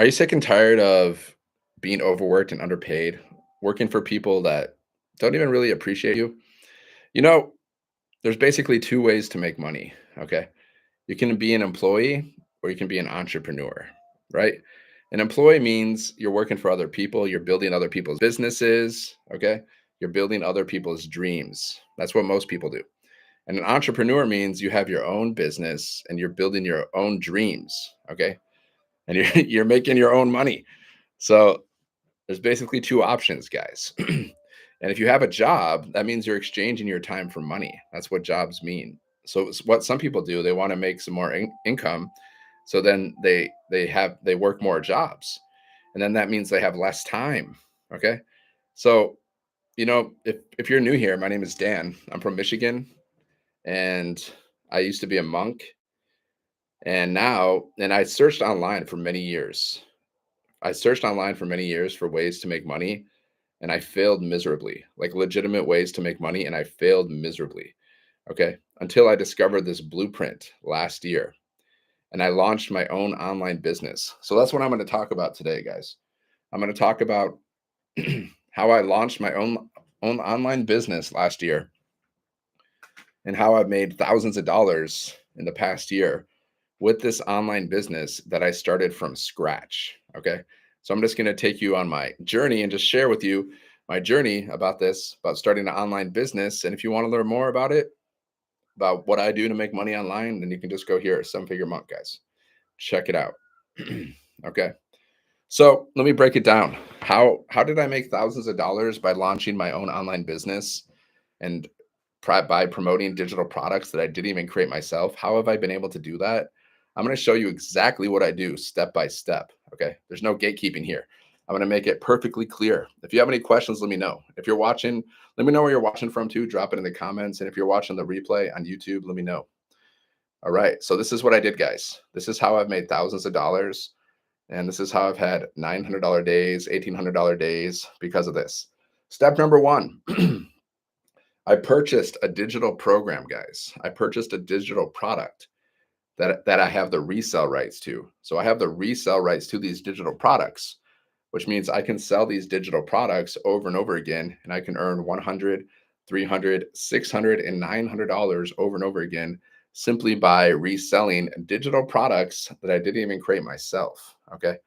Are you sick and tired of being overworked and underpaid, working for people that don't even really appreciate you? You know, there's basically two ways to make money. Okay. You can be an employee or you can be an entrepreneur, right? An employee means you're working for other people, you're building other people's businesses. Okay. You're building other people's dreams. That's what most people do. And an entrepreneur means you have your own business and you're building your own dreams. Okay. And you're, you're making your own money. So there's basically two options, guys. And if you have a job, that means you're exchanging your time for money. That's what jobs mean. So it's what some people do, they want to make some more income. So then they work more jobs. And then that means they have less time. Okay. So, if you're new here, my name is Dan. I'm from Michigan and I used to be a monk. And I searched online for many years. I searched online for many years for ways to make money and I failed miserably, like legitimate ways to make money, and I failed miserably. Okay. Until I discovered this blueprint last year and I launched my own online business. So that's what I'm going to talk about today, guys. I'm going to talk about how I launched my own online business last year and how I've made thousands of dollars in the past year with this online business that I started from scratch. Okay. So I'm just going to take you on my journey and just share with you my journey about this, about starting an online business. And if you want to learn more about it, about what I do to make money online, then you can just go here, Seven Figure Monk, guys. Check it out. Okay. So let me break it down. How did I make thousands of dollars by launching my own online business and by promoting digital products that I didn't even create myself? How have I been able to do that? I'm going to show you exactly what I do step by step. Okay. There's no gatekeeping here. I'm going to make it perfectly clear. If you have any questions, let me know. If you're watching, let me know where you're watching from too. Drop it in the comments. And if you're watching the replay on YouTube, let me know. All right. So this is what I did, guys. This is how I've made thousands of dollars. And this is how I've had $900 days, $1,800 days because of this. Step number one. I purchased a digital program, guys. I purchased a digital product that I have the resale rights to. So I have the resale rights to these digital products, which means I can sell these digital products over and over again, and I can earn 100, 300, 600, and $900 over and over again simply by reselling digital products that I didn't even create myself. Okay.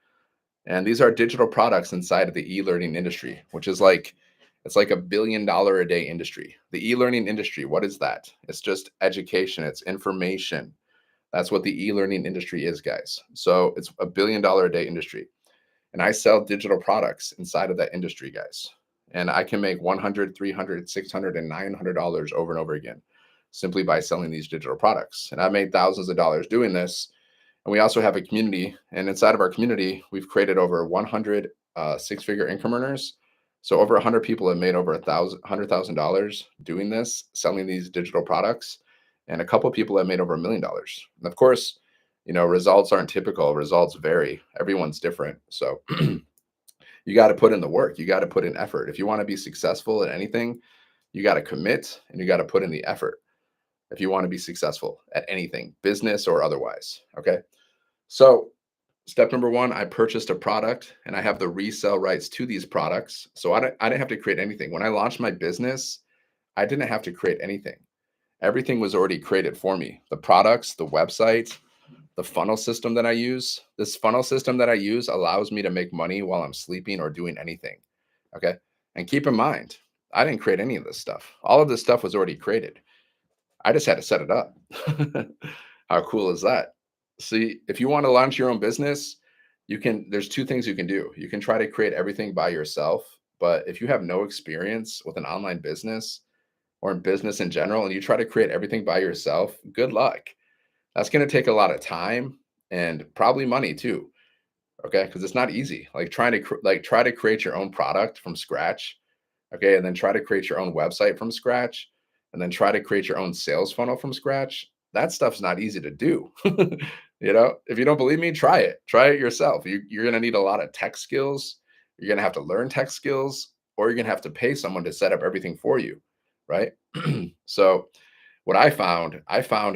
And these are digital products inside of the e-learning industry, which is like it's like $1 billion a day industry. The e-learning industry, what is that? It's just education, it's information. That's what the e-learning industry is, guys. So it's $1 billion a day industry. And I sell digital products inside of that industry, guys. And I can make 100, 300, 600, and $900 over and over again simply by selling these digital products. And I made thousands of dollars doing this. And we also have a community. And inside of our community, we've created over 100 six-figure income earners. So over 100 people have made over $100,000 doing this, selling these digital products. And a couple of people have made over $1 million. And of course, results aren't typical. Results vary. Everyone's different. So you got to put in the work. You got to put in effort. If you want to be successful at anything, you got to commit and you got to put in the effort if you want to be successful at anything, business or otherwise. Okay. So step number one, I purchased a product and I have the resale rights to these products. So I didn't have to create anything. When I launched my business, I didn't have to create anything. Everything was already created for me. The products, the website, the funnel system that I use. This funnel system that I use allows me to make money while I'm sleeping or doing anything. Okay. And keep in mind, I didn't create any of this stuff. All of this stuff was already created. I just had to set it up. How cool is that? See, if you want to launch your own business, there's two things you can do. You can try to create everything by yourself, but if you have no experience with an online business or in business in general, and you try to create everything by yourself, good luck. That's going to take a lot of time and probably money too. Okay. Cause it's not easy. Like try to create your own product from scratch. Okay. And then try to create your own website from scratch and then try to create your own sales funnel from scratch. That stuff's not easy to do. If you don't believe me, try it yourself. You're going to need a lot of tech skills. You're going to have to learn tech skills or you're going to have to pay someone to set up everything for you. Right. So What I found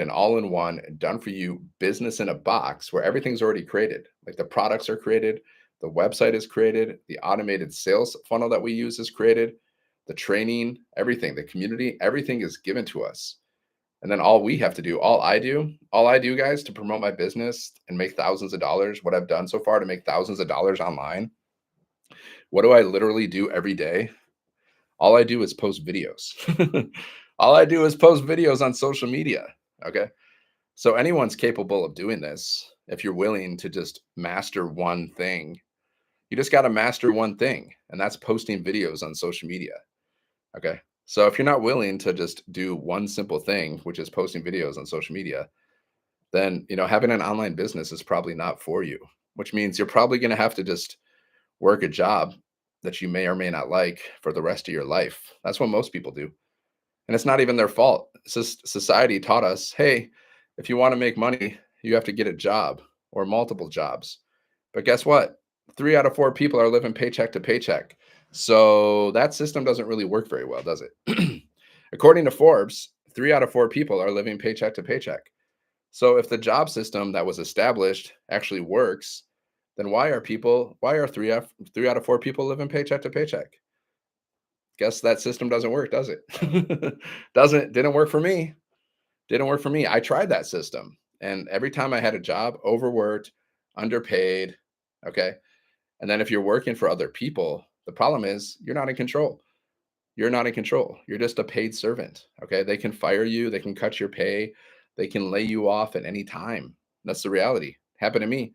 an all-in-one done for you business in a box where everything's already created. Like the products are created, the website is created, the automated sales funnel that we use is created, the training, everything, the community, everything is given to us. And then all we have to do, all I do, guys, to promote my business and make thousands of dollars, what I've done so far to make thousands of dollars online, what do I literally do every day? All I do is post videos. All I do is post videos on social media. Okay. So anyone's capable of doing this if you're willing to just master one thing. You just got to master one thing, and that's posting videos on social media. Okay. So if you're not willing to just do one simple thing, which is posting videos on social media, then having an online business is probably not for you, which means you're probably going to have to just work a job that you may or may not like for the rest of your life. That's what most people do. And it's not even their fault. It's just society taught us, hey, if you want to make money, you have to get a job or multiple jobs. But guess what? 3 out of 4 people are living paycheck to paycheck. So that system doesn't really work very well, does it? According to Forbes, 3 out of 4 people are living paycheck to paycheck. So if the job system that was established actually works, then why are 3 out of 4 people living paycheck to paycheck? Guess that system doesn't work, does it? Didn't work for me. Didn't work for me. I tried that system. And every time I had a job, overworked, underpaid. Okay. And then if you're working for other people, the problem is you're not in control. You're not in control. You're just a paid servant. Okay. They can fire you, they can cut your pay, they can lay you off at any time. That's the reality. Happened to me.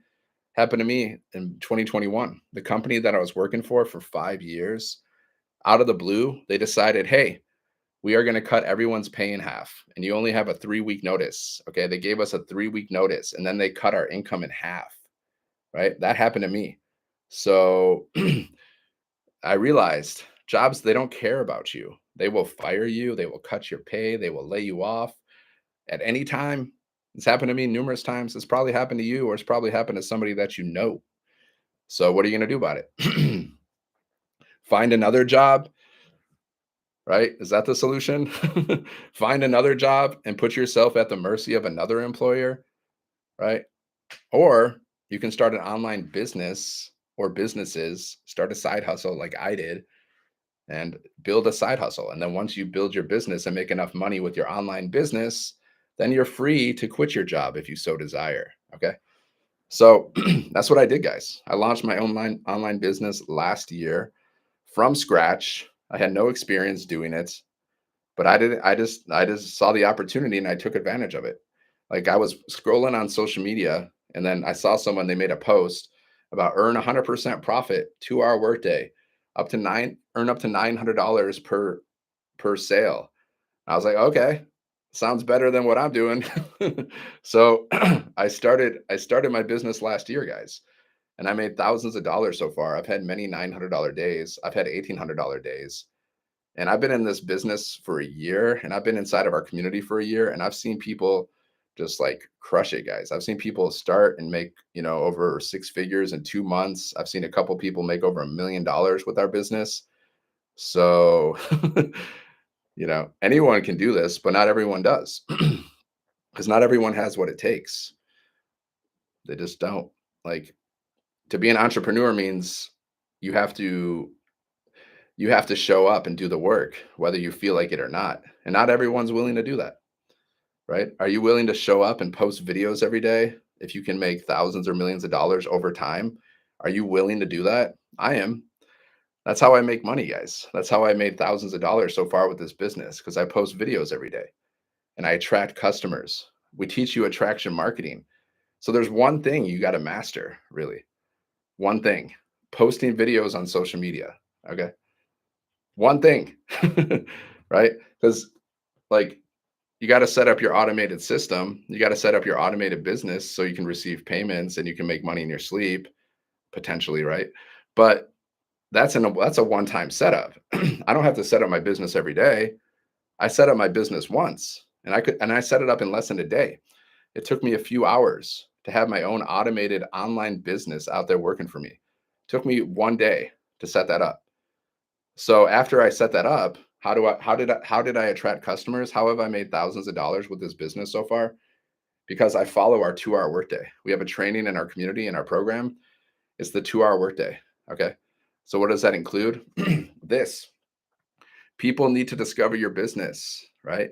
Happened to me in 2021. The company that I was working for 5 years, out of the blue, they decided, hey, we are going to cut everyone's pay in half and you only have a 3-week notice. Okay. They gave us a 3-week notice and then they cut our income in half. Right. That happened to me. So I realized jobs, they don't care about you. They will fire you. They will cut your pay. They will lay you off at any time. It's happened to me numerous times. It's probably happened to you, or it's probably happened to somebody that you know. So what are you going to do about it? Find another job, right? Is that the solution? Find another job and put yourself at the mercy of another employer, right? Or you can start an online business or businesses, start a side hustle like I did and build a side hustle. And then once you build your business and make enough money with your online business, then you're free to quit your job if you so desire. Okay. So that's what I did, guys. I launched my online business last year from scratch. I had no experience doing it, but I just saw the opportunity and I took advantage of it. Like I was scrolling on social media and then I saw someone, they made a post about earn 100% profit 2-hour workday, earn up to $900 per sale. I was like, okay, sounds better than what I'm doing. So I started my business last year, guys, and I made thousands of dollars so far. I've had many $900 days. I've had $1,800 days. And I've been in this business for a year and I've been inside of our community for a year and I've seen people just like crush it, guys. I've seen people start and make, over 6 figures in 2 months. I've seen a couple people make over $1 million with our business. So, anyone can do this, but not everyone does because not everyone has what it takes. They just don't. Like to be an entrepreneur means you have to you have to show up and do the work, whether you feel like it or not. And not everyone's willing to do that, right? Are you willing to show up and post videos every day if you can make thousands or millions of dollars over time? Are you willing to do that? I am. That's how I make money, guys. That's how I made thousands of dollars so far with this business because I post videos every day and I attract customers. We teach you attraction marketing. So there's one thing you got to master, really. One thing, posting videos on social media. Okay. One thing, right? Because like you got to set up your automated system. You got to set up your automated business so you can receive payments and you can make money in your sleep potentially, right? But that's a one-time setup. I don't have to set up my business every day. I set up my business once and I set it up in less than a day. It took me a few hours to have my own automated online business out there working for me. It took me one day to set that up. So after I set that up, How did I attract customers? How have I made thousands of dollars with this business so far? Because I follow our 2-hour workday. We have a training in our community in our program. It's the 2-hour workday. Okay. So what does that include? This. People need to discover your business, right?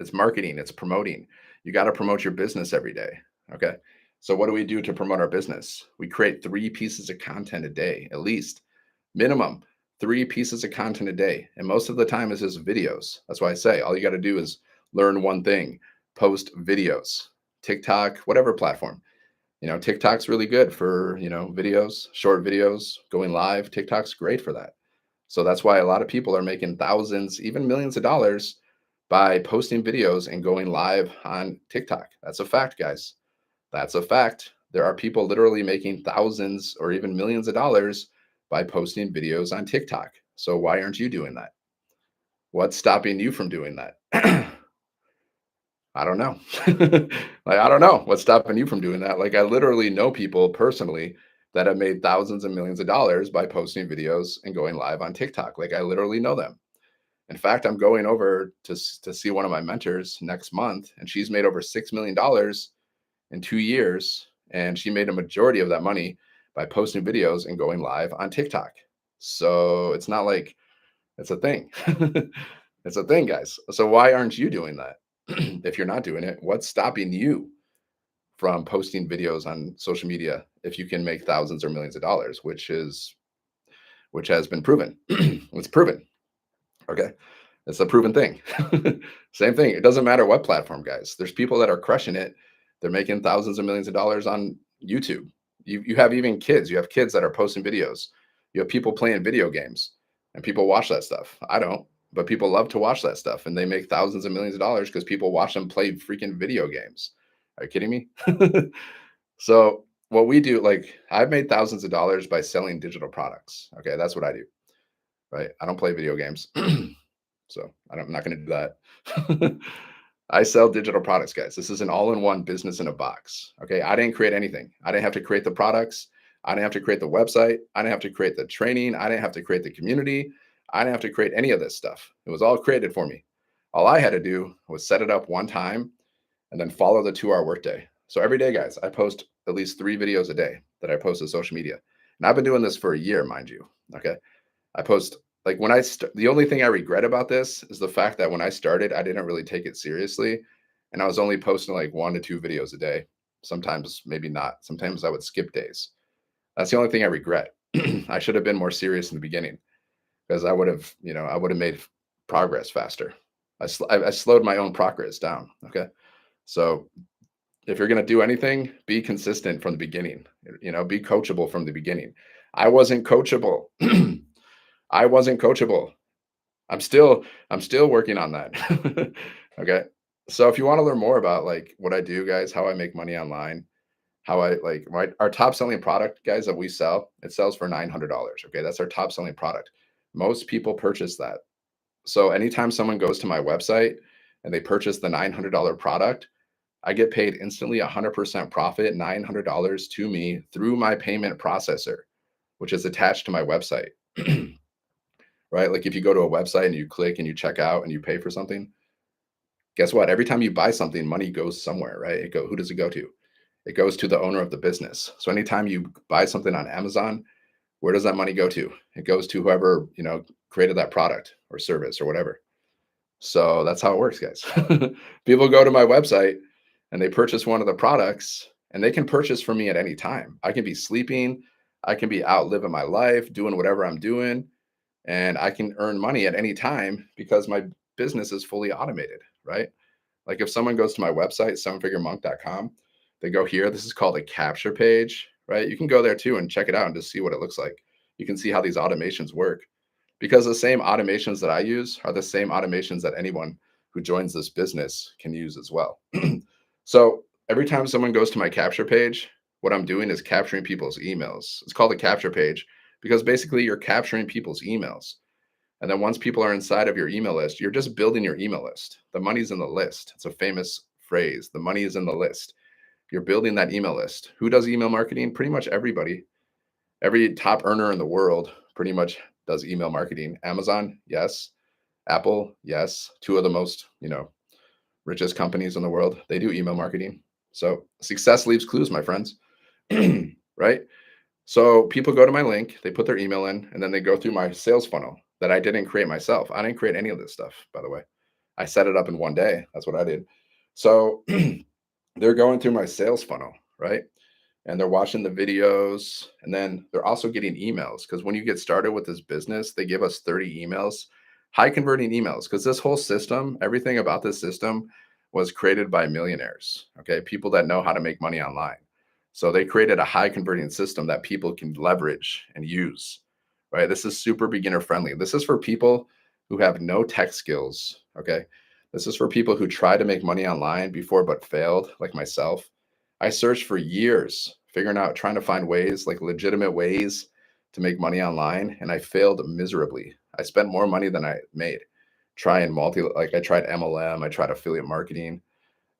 It's marketing, it's promoting. You got to promote your business every day. Okay. So what do we do to promote our business? We create 3 pieces of content a day, at least minimum 3 pieces of content a day. And most of the time is just videos. That's why I say all you got to do is learn one thing, post videos, TikTok, whatever platform. TikTok's really good for, videos, short videos, going live. TikTok's great for that. So that's why a lot of people are making thousands, even millions of dollars by posting videos and going live on TikTok. That's a fact, guys. That's a fact. There are people literally making thousands or even millions of dollars by posting videos on TikTok. So why aren't you doing that? What's stopping you from doing that? I don't know. Like, I don't know what's stopping you from doing that. Like, I literally know people personally that have made thousands and millions of dollars by posting videos and going live on TikTok. Like, I literally know them. In fact, I'm going over to see one of my mentors next month, and she's made over $6 million in 2 years. And she made a majority of that money by posting videos and going live on TikTok. So it's not like it's a thing. It's a thing, guys. So why aren't you doing that? If you're not doing it, what's stopping you from posting videos on social media if you can make thousands or millions of dollars, which has been proven? It's proven. Okay. It's a proven thing. Same thing. It doesn't matter what platform, guys. There's people that are crushing it. They're making thousands of millions of dollars on YouTube. You have even kids. You have kids that are posting videos. You have people playing video games, and people watch that stuff. I don't, but people love to watch that stuff, and they make thousands of millions of dollars because people watch them play freaking video games. Are you kidding me? So what we do, like, I've made thousands of dollars by selling digital products. Okay, that's what I do. Right? I don't play video games. So I'm not going to do that. I sell digital products, guys. This is an all-in-one business in a box. Okay. I didn't create anything. I didn't have to create the products. I didn't have to create the website. I didn't have to create the training. I didn't have to create the community. I didn't have to create any of this stuff. It was all created for me. All I had to do was set it up one time and then follow the 2-hour workday. So every day, guys, I post at least 3 videos a day that I post to social media. And I've been doing this for a year, mind you. Okay. I post like the only thing I regret about this is the fact that when I started, I didn't really take it seriously. And I was only posting like 1 to 2 videos a day. Sometimes maybe not. Sometimes I would skip days. That's the only thing I regret. I should have been more serious in the beginning because I would have made progress faster. I slowed my own progress down. Okay. So if you're going to do anything, be consistent from the beginning, be coachable from the beginning. I wasn't coachable. I wasn't coachable. I'm still working on that. Okay. So if you want to learn more about like what I do, guys, how I make money online, how I like our top selling product, guys, that we sell, it sells for $900. Okay. That's our top selling product. Most people purchase that. So anytime someone goes to my website and they purchase the $900 product, I get paid instantly 100% profit, $900 to me through my payment processor, which is attached to my website. Right? Like if you go to a website and you click and you check out and you pay for something, guess what? Every time you buy something, money goes somewhere, right? Who does it go to? It goes to the owner of the business. So anytime you buy something on Amazon, where does that money go to? It goes to whoever, created that product or service or whatever. So that's how it works, guys. People go to my website and they purchase one of the products, and they can purchase from me at any time. I can be sleeping, I can be out living my life, doing whatever I'm doing, and I can earn money at any time because my business is fully automated, right? Like if someone goes to my website, sevenfiguremonk.com, they go here, this is called a capture page, right? You can go there too and check it out and just see what it looks like. You can see how these automations work because the same automations that I use are the same automations that anyone who joins this business can use as well. So every time someone goes to my capture page, what I'm doing is capturing people's emails. It's called a capture page because basically you're capturing people's emails. And then once people are inside of your email list, you're just building your email list. The money's in the list. It's a famous phrase. The money is in the list. You're building that email list. Who does email marketing? Pretty much everybody. Every top earner in the world pretty much does email marketing. Amazon, yes. Apple, yes, two of the most, richest companies in the world, they do email marketing. So success leaves clues, my friends. Right? So people go to my link, they put their email in, and then they go through my sales funnel that I didn't create myself. I didn't create any of this stuff, by the way. I set it up in one day. That's what I did. So they're going through my sales funnel, right? And they're watching the videos, and then they're also getting emails, because when you get started with this business, they give us 30 emails, high converting emails, because this whole system, everything about this system was created by millionaires, okay? People that know how to make money online. So they created a high converting system that people can leverage and use, right? This is super beginner friendly. This is for people who have no tech skills, okay? This is for people who tried to make money online before but failed, like myself. I searched for years, figuring out, trying to find ways, like legitimate ways to make money online, and I failed miserably. I spent more money than I made. Like I tried MLM, I tried affiliate marketing,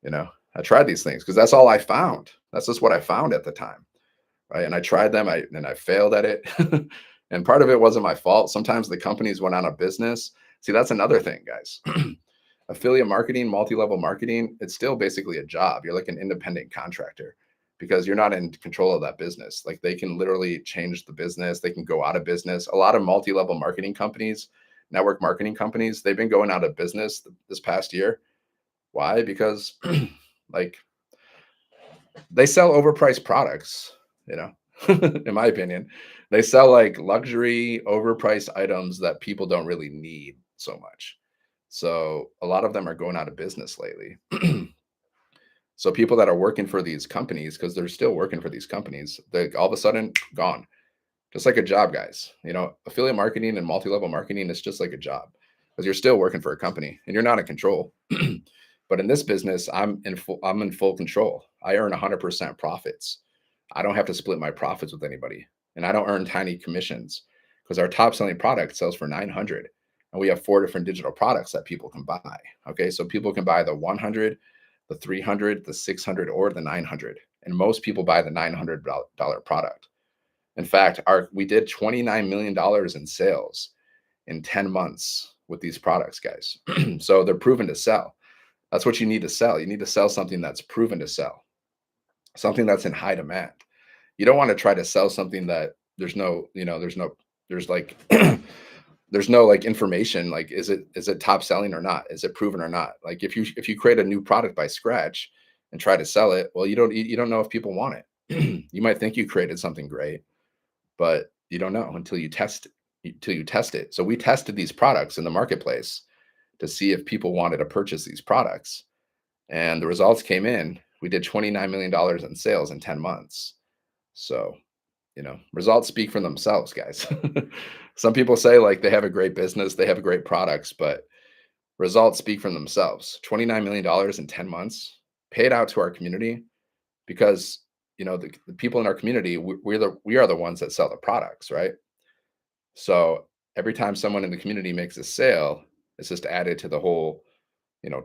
I tried these things because that's all I found. That's just what I found at the time, right? And I tried them, and I failed at it. And part of it wasn't my fault. Sometimes the companies went out of business. See, that's another thing, guys. Affiliate marketing, multi-level marketing, it's still basically a job. You're like an independent contractor because you're not in control of that business. Like they can literally change the business. They can go out of business. A lot of multi-level marketing companies, network marketing companies, they've been going out of business this past year. Why? Because like they sell overpriced products, in my opinion. They sell like luxury, overpriced items that people don't really need so much. So a lot of them are going out of business lately. So people that are working for these companies, because they're still working for these companies, they all of a sudden gone. Just like a job, guys. Affiliate marketing and multi-level marketing is just like a job because you're still working for a company and you're not in control. But in this business, I'm in full control. I earn 100% profits. I don't have to split my profits with anybody, and I don't earn tiny commissions because our top selling product sells for 900, and we have 4 different digital products that people can buy. Okay, so people can buy the 100, the 300, the 600, or the 900, and most people buy the $900 product. In fact, we did $29 million in sales in 10 months with these products, guys. So they're proven to sell. That's what you need to sell. You need to sell something that's proven to sell, something that's in high demand. You don't want to try to sell something that there's like there's no like information, like is it top selling or not? Is it proven or not? Like if you create a new product by scratch and try to sell it, well, you don't know if people want it. You might think you created something great, but you don't know until you test it. So we tested these products in the marketplace to see if people wanted to purchase these products. And the results came in. We did $29 million in sales in 10 months. So, results speak for themselves, guys. Some people say like they have a great business, they have great products, but results speak for themselves. $29 million in 10 months paid out to our community because, the people in our community, we are the ones that sell the products, right? So every time someone in the community makes a sale, it's just added to the whole,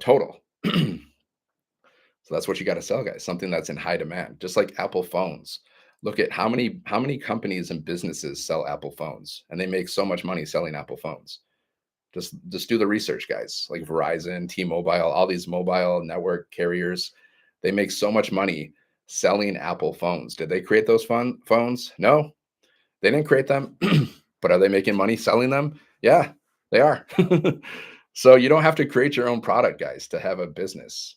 total. So that's what you got to sell, guys. Something that's in high demand, just like Apple phones. Look at how many companies and businesses sell Apple phones, and they make so much money selling Apple phones. Just do the research, guys. Like Verizon, T-Mobile, all these mobile network carriers, they make so much money selling Apple phones. Did they create those phones? No, they didn't create them. But are they making money selling them? Yeah, they are. So you don't have to create your own product, guys, to have a business.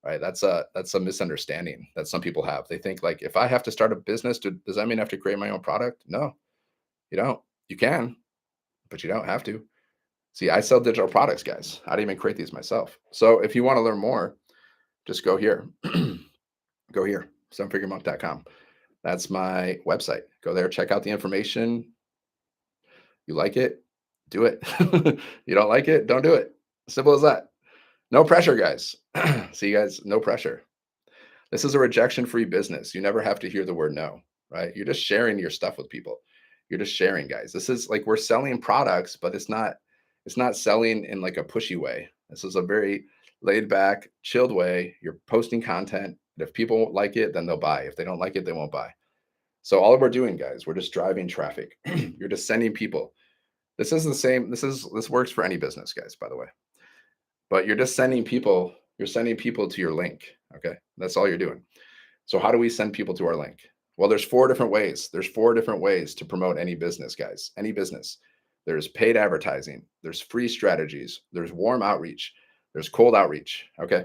Right? That's a misunderstanding that some people have. They think like, if I have to start a business, does that mean I have to create my own product? No, you don't. You can, but you don't have to. See, I sell digital products, guys. I didn't even create these myself. So if you want to learn more, just go here. Go here, sevenfiguremonk.com. That's my website. Go there, check out the information. You like it, do it. You don't like it, don't do it. Simple as that. No pressure, guys. See, guys, no pressure. This is a rejection-free business. You never have to hear the word no, right? You're just sharing your stuff with people. You're just sharing, guys. This is like we're selling products, but it's not selling in like a pushy way. This is a very laid back, chilled way. You're posting content. If people like it, then they'll buy. If they don't like it, they won't buy. So all we're doing, guys, we're just driving traffic. You're just sending people. This is the same. This works for any business, guys, by the way. But you're just sending people, you're sending people to your link. Okay. That's all you're doing. So how do we send people to our link? Well, there's four different ways. There's four different ways to promote any business, guys. Any business. There's paid advertising, there's free strategies, there's warm outreach, there's cold outreach. Okay.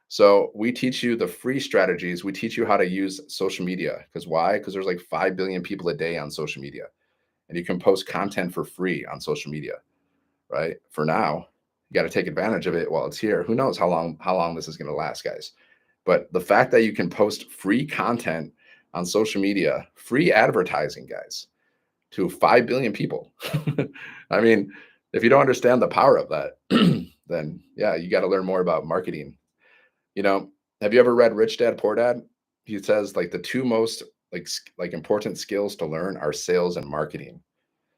So we teach you the free strategies. We teach you how to use social media. Because why? Because there's like 5 billion people a day on social media. And you can post content for free on social media, right? For now, you got to take advantage of it while it's here. Who knows how long this is going to last, guys? But the fact that you can post free content on social media, free advertising, guys, to 5 billion people. I mean, if you don't understand the power of that, then yeah, you got to learn more about marketing. You know, have you ever read Rich Dad Poor Dad? He says like the two most like important skills to learn are sales and marketing.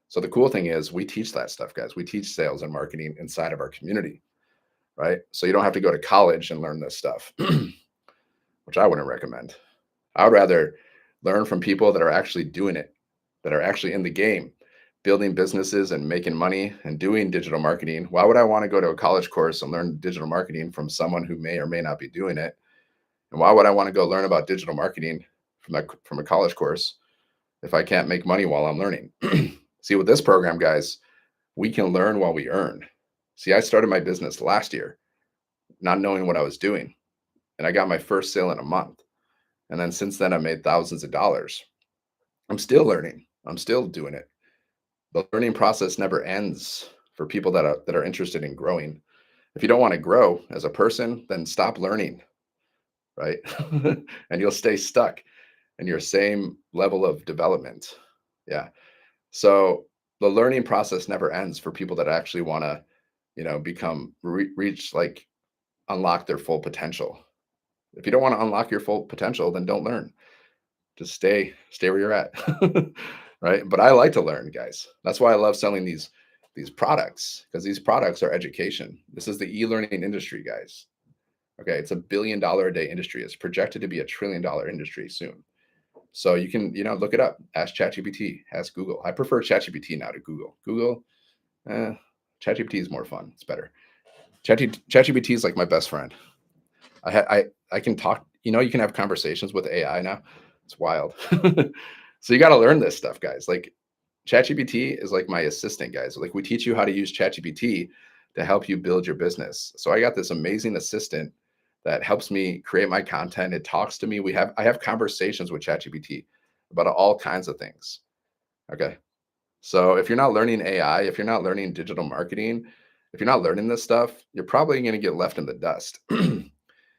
So the cool thing is we teach that stuff, guys. We teach sales and marketing inside of our community, right? So you don't have to go to college and learn this stuff, which I wouldn't recommend. I would rather learn from people that are actually doing it, that are actually in the game, building businesses and making money and doing digital marketing. Why would I want to go to a college course and learn digital marketing from someone who may or may not be doing it? And why would I want to go learn about digital marketing from a college course if I can't make money while I'm learning? See, with this program, guys, we can learn while we earn. See, I started my business last year, not knowing what I was doing. And I got my first sale in a month. And then since then, I've made thousands of dollars. I'm still learning. I'm still doing it. The learning process never ends for people that are interested in growing. If you don't want to grow as a person, then stop learning, right? And you'll stay stuck in your same level of development. Yeah. So the learning process never ends for people that actually want to, reach, like, unlock their full potential. If you don't want to unlock your full potential, then don't learn. Just stay where you're at. Right? But I like to learn, guys. That's why I love selling these products, because these products are education. This is the e-learning industry, guys. Okay, it's $1 billion a day industry. It's projected to be $1 trillion industry soon. So you can, look it up. Ask ChatGPT, ask Google. I prefer ChatGPT now to Google. ChatGPT is more fun. It's better. ChatGPT is like my best friend. I can talk, you can have conversations with AI now. It's wild. So you got to learn this stuff, guys. Like ChatGPT is like my assistant, guys. Like we teach you how to use ChatGPT to help you build your business. So I got this amazing assistant that helps me create my content. It talks to me. I have conversations with ChatGPT about all kinds of things. Okay. So if you're not learning AI, if you're not learning digital marketing, if you're not learning this stuff, you're probably going to get left in the dust.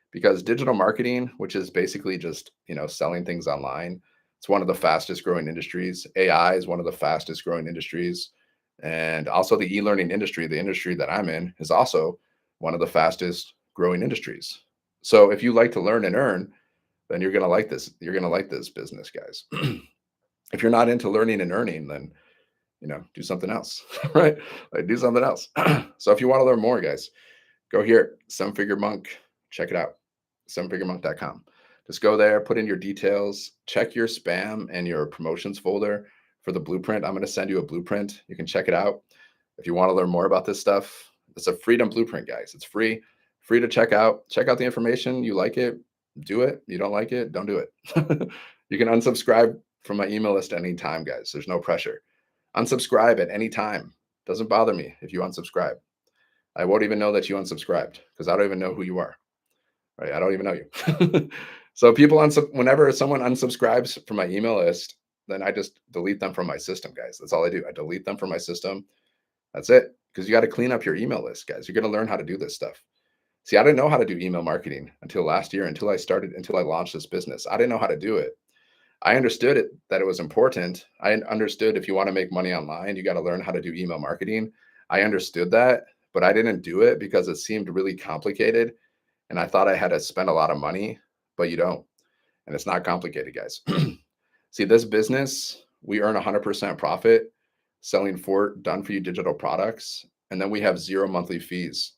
Because digital marketing, which is basically just, selling things online, it's one of the fastest growing industries. AI is one of the fastest growing industries. And also the e-learning industry, the industry that I'm in, is also one of the fastest growing industries. So if you like to learn and earn, then you're going to like this. You're going to like this business, guys. If you're not into learning and earning, then, do something else, right? Like do something else. So if you want to learn more, guys, go here, Seven Figure Monk, check it out. sevenfiguremonk.com. Just go there, put in your details, check your spam and your promotions folder for the blueprint. I'm going to send you a blueprint. You can check it out. If you want to learn more about this stuff, it's a freedom blueprint, guys. It's free to check out. Check out the information. You like it, do it. You don't like it, don't do it. You can unsubscribe from my email list anytime, guys. There's no pressure. Unsubscribe at any time. Doesn't bother me if you unsubscribe. I won't even know that you unsubscribed because I don't even know who you are. Right? I don't even know you. So whenever someone unsubscribes from my email list, then I just delete them from my system, guys. That's all I do. I delete them from my system. That's it. Because you got to clean up your email list, guys. You're going to learn how to do this stuff. See, I didn't know how to do email marketing until last year, until I launched this business. I didn't know how to do it. I understood that it was important. I understood if you want to make money online, you got to learn how to do email marketing. I understood that, but I didn't do it because it seemed really complicated. And I thought I had to spend a lot of money, but you don't. And it's not complicated, guys. See, this business, we earn 100% profit selling done for you digital products. And then we have zero monthly fees.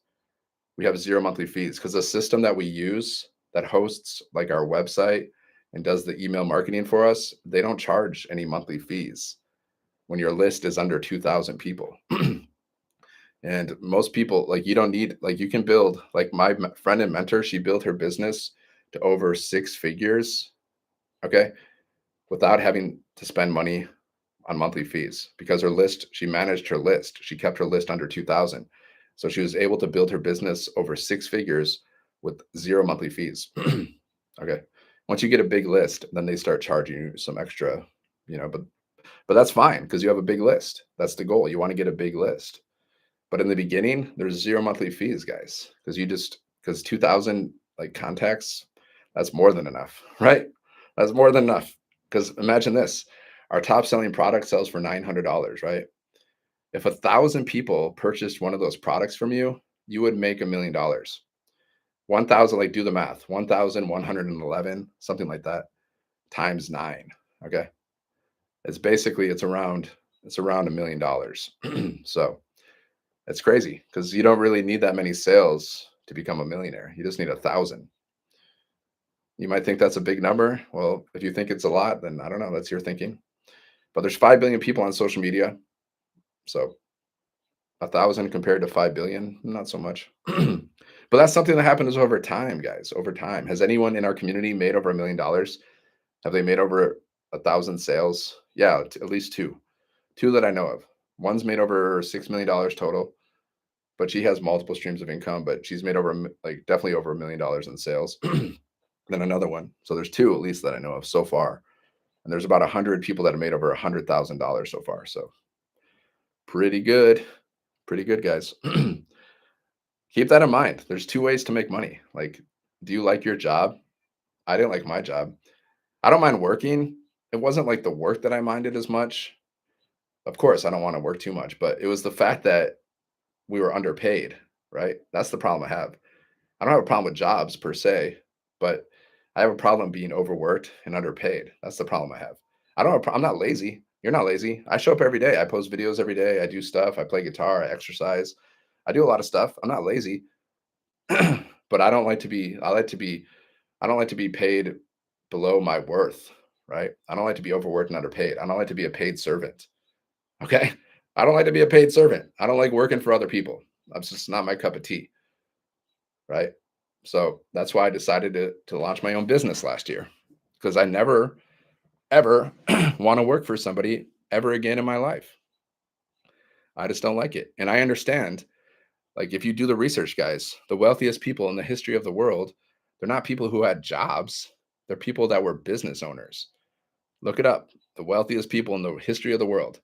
We have zero monthly fees because the system that we use that hosts like our website and does the email marketing for us, they don't charge any monthly fees when your list is under 2,000 people. And most people, like, you don't need, like, you can build, like, my friend and mentor, she built her business to over 6 figures, okay, without having to spend money on monthly fees because she managed her list. She kept her list under 2,000. So she was able to build her business over 6 figures with zero monthly fees. Okay. Once you get a big list, then they start charging you some extra, but that's fine because you have a big list. That's the goal. You want to get a big list. But in the beginning, there's zero monthly fees, guys, because 2,000 like contacts, that's more than enough, right? That's more than enough. Because imagine this, our top selling product sells for $900, right? If 1,000 people purchased one of those products from you, you would make $1 million. 1,000, like do the math, 1,111, something like that, times nine. Okay. It's around $1 million. So it's crazy because you don't really need that many sales to become a millionaire. You just need 1,000. You might think that's a big number. Well, if you think it's a lot, then I don't know. That's your thinking. But there's 5 billion people on social media. So 1,000 compared to 5 billion, not so much. But that's something that happens over time, guys. Over time. Has anyone in our community made over $1 million? Have they made over 1,000 sales? Yeah, at least two. Two that I know of. One's made over $6 million total, but she has multiple streams of income, but she's made over like definitely over $1 million in sales. Then another one. So there's two at least that I know of so far. And there's about 100 people that have made over $100,000 so far. So pretty good. Pretty good, guys. Keep that in mind. There's two ways to make money. Like, do you like your job? I didn't like my job. I don't mind working. It wasn't like the work that I minded as much. Of course, I don't want to work too much, but it was the fact that we were underpaid, right? That's the problem I have. I don't have a problem with jobs per se, but I have a problem being overworked and underpaid. That's the problem I have. I'm not lazy. You're not lazy. I show up every day. I post videos every day. I do stuff. I play guitar. I exercise. I do a lot of stuff. I'm not lazy, but I don't like to be. I don't like to be paid below my worth. Right. I don't like to be overworked and underpaid. I don't like to be a paid servant. Okay. I don't like to be a paid servant. I don't like working for other people. That's just not my cup of tea. Right. So that's why I decided to launch my own business last year because I never, ever want to work for somebody ever again in my life. I just don't like it. And I understand, like, if you do the research, guys, the wealthiest people in the history of the world, they're not people who had jobs, they're people that were business owners. Look it up. The wealthiest people in the history of the world,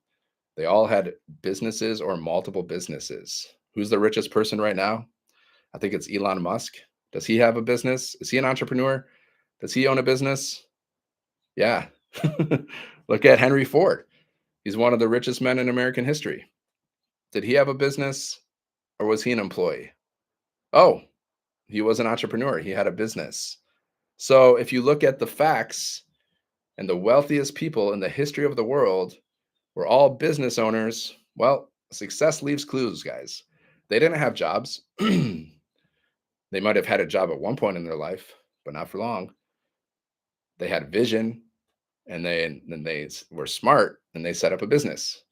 they all had businesses or multiple businesses. Who's the richest person right now? I think it's Elon Musk. Does he have a business? Is he an entrepreneur? Does he own a business? Yeah. Look at Henry Ford. He's one of the richest men in American history. Did he have a business or was he an employee? Oh, he was an entrepreneur. He had a business. So if you look at the facts, and the wealthiest people in the history of the world were all business owners, well, success leaves clues, guys. They didn't have jobs. They might have had a job at one point in their life, but not for long. They had vision, and then they were smart, and they set up a business.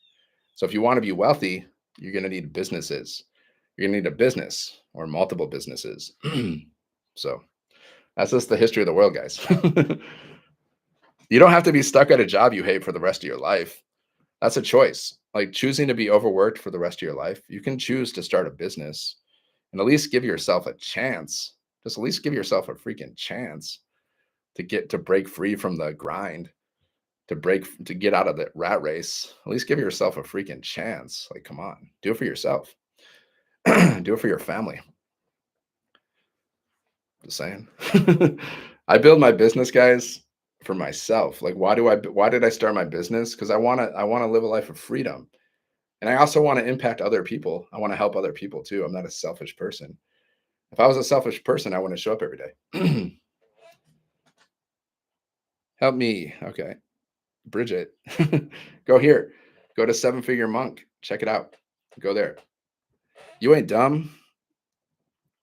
So if you want to be wealthy, you're going to need businesses. You're going to need a business or multiple businesses. So that's just the history of the world, guys. You don't have to be stuck at a job you hate for the rest of your life. That's a choice. Like choosing to be overworked for the rest of your life, you can choose to start a business and at least give yourself a chance. Just at least give yourself a freaking chance to break free from the grind, to get out of the rat race. At least give yourself a freaking chance. Like, come on, do it for yourself. Do it for your family. Just saying. I build my business, guys, for myself. Like, why did I start my business? Because I want to live a life of freedom. And I also want to impact other people. I want to help other people too. I'm not a selfish person. If I was a selfish person, I wouldn't show up every day. Help me. Okay. Bridget. Go here. Go to Seven Figure Monk. Check it out. Go there. You ain't dumb.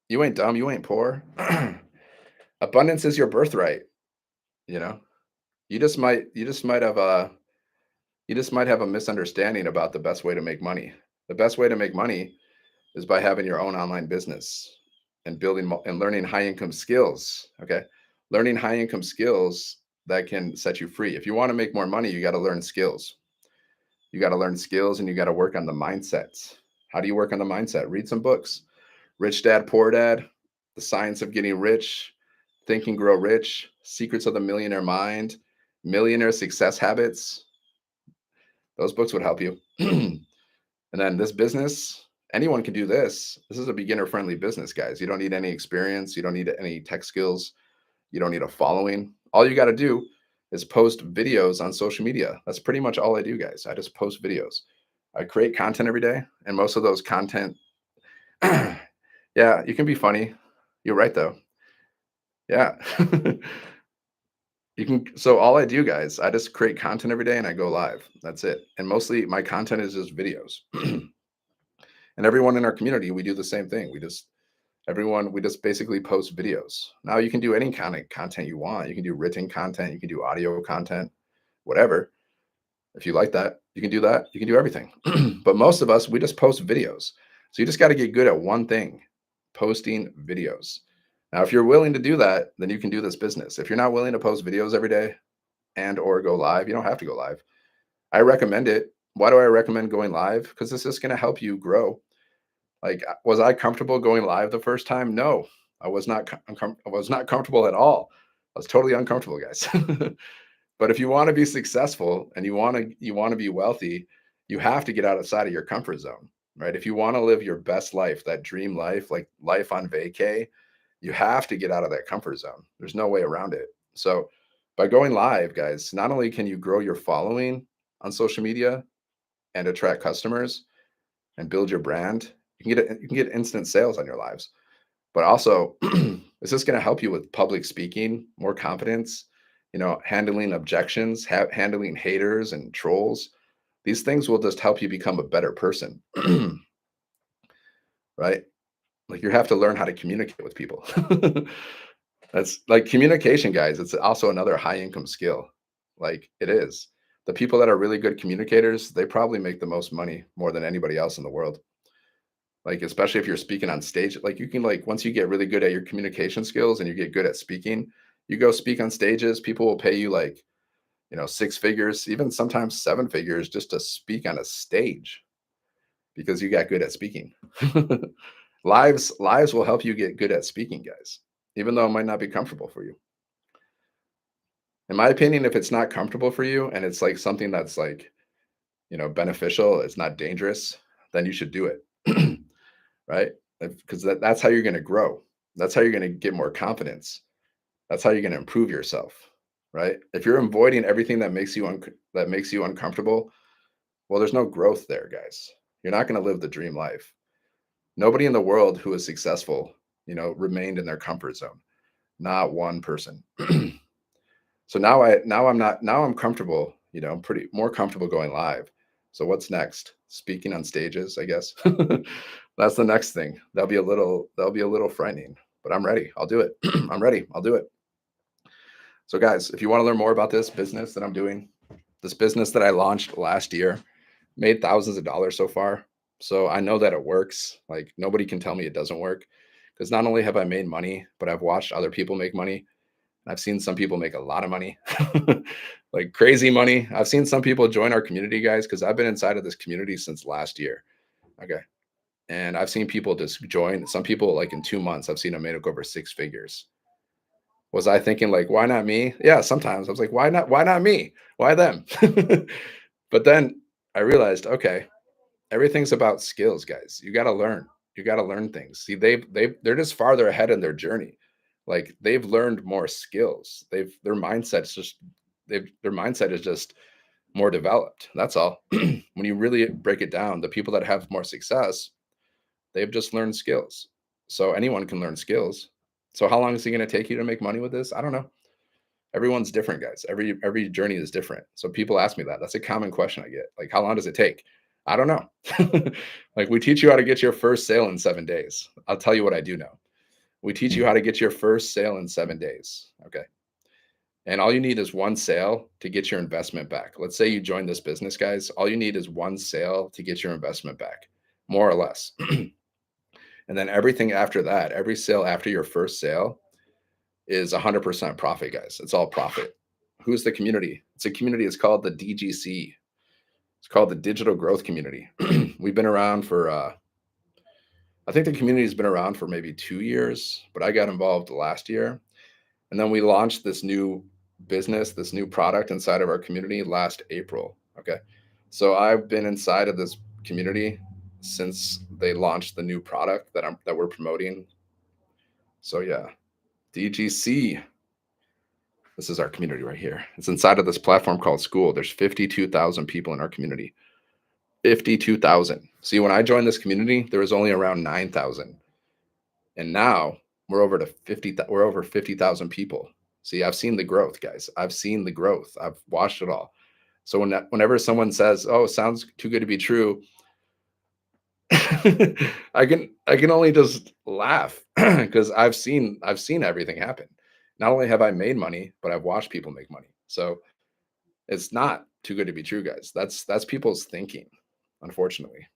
You ain't dumb. You ain't poor. Abundance is your birthright. You know, you just might have a misunderstanding about the best way to make money. The best way to make money is by having your own online business and building and learning high income skills. Okay. Learning high income skills that can set you free. If you want to make more money, you got to learn skills. You got to learn skills and you got to work on the mindsets. How do you work on the mindset? Read some books. Rich Dad, Poor Dad, The Science of Getting Rich, Think and Grow Rich, Secrets of the Millionaire Mind, Millionaire Success Habits. Those books would help you. And then this business, anyone can do this. This is a beginner friendly business, guys. You don't need any experience. You don't need any tech skills. You don't need a following. All you got to do is post videos on social media. That's pretty much all I do, guys. I just post videos. I create content every day, and most of those content, yeah, you can be funny. You're right, though. Yeah. You can. So all I do, guys, I just create content every day and I go live. That's it. And mostly my content is just videos. And everyone in our community, we do the same thing. We just basically post videos. Now you can do any kind of content you want. You can do written content, you can do audio content, whatever. If you like that, you can do that. You can do everything. But most of us, we just post videos. So you just got to get good at one thing, posting videos. Now, if you're willing to do that, then you can do this business. If you're not willing to post videos every day and or go live, you don't have to go live. I recommend it. Why do I recommend going live? Because this is going to help you grow. Like, was I comfortable going live the first time? No, I was not. I was not comfortable at all. I was totally uncomfortable, guys. But if you want to be successful and you want to be wealthy, you have to get outside of your comfort zone, right? If you want to live your best life, that dream life, like life on vacay, you have to get out of that comfort zone. There's no way around it. So by going live, guys, not only can you grow your following on social media and attract customers and build your brand, you can get instant sales on your lives. But also, is this going to help you with public speaking, more confidence, handling objections, handling haters and trolls? These things will just help you become a better person, right? Like you have to learn how to communicate with people. That's like communication, guys. It's also another high income skill. Like it is. The people that are really good communicators, they probably make the most money more than anybody else in the world. Like, especially if you're speaking on stage, like you can like once you get really good at your communication skills and you get good at speaking, you go speak on stages, people will pay you like, six figures, even sometimes seven figures just to speak on a stage because you got good at speaking. Lives will help you get good at speaking, guys, even though it might not be comfortable for you. In my opinion, if it's not comfortable for you and it's like something that's like, beneficial, it's not dangerous, then you should do it. Right? Because that's how you're going to grow. That's how you're going to get more confidence. That's how you're going to improve yourself, right? If you're avoiding everything that makes you uncomfortable, well, there's no growth there, guys. You're not going to live the dream life. Nobody in the world who is successful, remained in their comfort zone. Not one person. So now I'm comfortable, I'm pretty more comfortable going live. So what's next? Speaking on stages, I guess. That's the next thing. That'll be a little frightening, but I'm ready. I'll do it. I'm ready. I'll do it. So guys, if you want to learn more about this business that I'm doing, this business that I launched last year, made thousands of dollars so far. So I know that it works. Like nobody can tell me it doesn't work because not only have I made money, but I've watched other people make money. I've seen some people make a lot of money, like crazy money. I've seen some people join our community, guys, because I've been inside of this community since last year. Okay. And I've seen people just join. Some people, like in 2 months, I've seen them make over six figures. Was I thinking, like, why not me? Yeah, sometimes I was like, why not? Why not me? Why them? But then I realized, okay, everything's about skills, guys. You got to learn. You got to learn things. See, they're just farther ahead in their journey. Like they've learned more skills. Their mindset is just more developed. That's all. When you really break it down, the people that have more success, they've just learned skills. So anyone can learn skills. So how long is it going to take you to make money with this? I don't know. Everyone's different, guys. Every journey is different. So people ask me that. That's a common question I get. Like, how long does it take? I don't know. Like we teach you how to get your first sale in 7 days. I'll tell you what I do know. We teach you how to get your first sale in 7 days. Okay. And all you need is one sale to get your investment back. Let's say you join this business, guys. All you need is one sale to get your investment back, more or less. And then everything after that, every sale after your first sale is 100% profit, guys. It's all profit. Who's the community? It's a community. It's called the DGC. It's called the Digital Growth Community. We've been around for, I think the community has been around for maybe 2 years, but I got involved last year. And then we launched this new business, this new product inside of our community last April. Okay. So I've been inside of this community since they launched the new product that we're promoting. So yeah, DGC. This is our community right here. It's inside of this platform called School. There's 52,000 people in our community. 52,000. See, when I joined this community, there was only around 9,000. And now we're over to 50, we're over 50,000 people. See, I've seen the growth, guys. I've seen the growth. I've watched it all. So whenever someone says, "Oh, it sounds too good to be true," I can only just laugh because I've seen everything happen. Not only have I made money, but I've watched people make money. So it's not too good to be true, guys. That's people's thinking, unfortunately.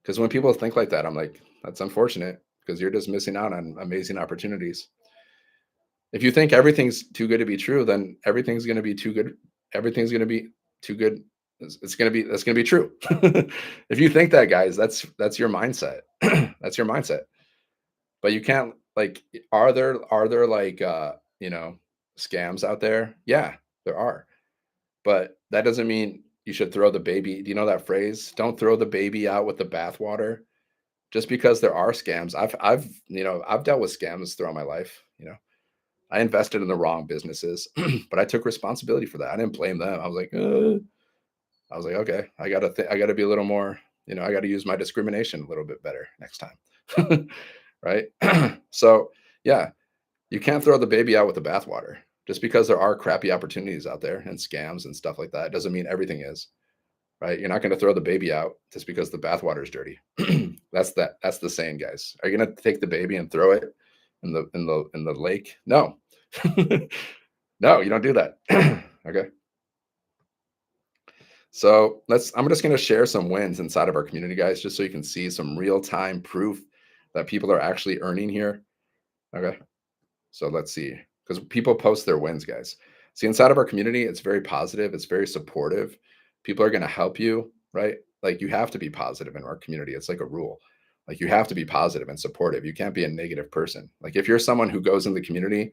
Because when people think like that, I'm like, that's unfortunate because you're just missing out on amazing opportunities. If you think everything's too good to be true, then everything's going to be too good. Everything's going to be too good. It's going to be that's going to be true. If you think that, guys, that's your mindset. That's your mindset. But you can't like are there like scams out there? Yeah, there are. But that doesn't mean you should throw the baby. Do you know that phrase? Don't throw the baby out with the bathwater. Just because there are scams, I've dealt with scams throughout my life. I invested in the wrong businesses, but I took responsibility for that. I didn't blame them. I was like, okay, I gotta be a little more. I got to use my discrimination a little bit better next time, right? So yeah, you can't throw the baby out with the bathwater. Just because there are crappy opportunities out there and scams and stuff like that doesn't mean everything is. Right? You're not going to throw the baby out just because the bathwater is dirty. That's the saying, guys. Are you going to take the baby and throw it in the lake? No. No, you don't do that. Okay. So I'm just going to share some wins inside of our community, guys, just so you can see some real-time proof that people are actually earning here. Okay. So let's see. Because people post their wins, guys. See, inside of our community, it's very positive, it's very supportive. People are going to help you, right? Like you have to be positive in our community. It's like a rule. Like you have to be positive and supportive. You can't be a negative person. Like if you're someone who goes in the community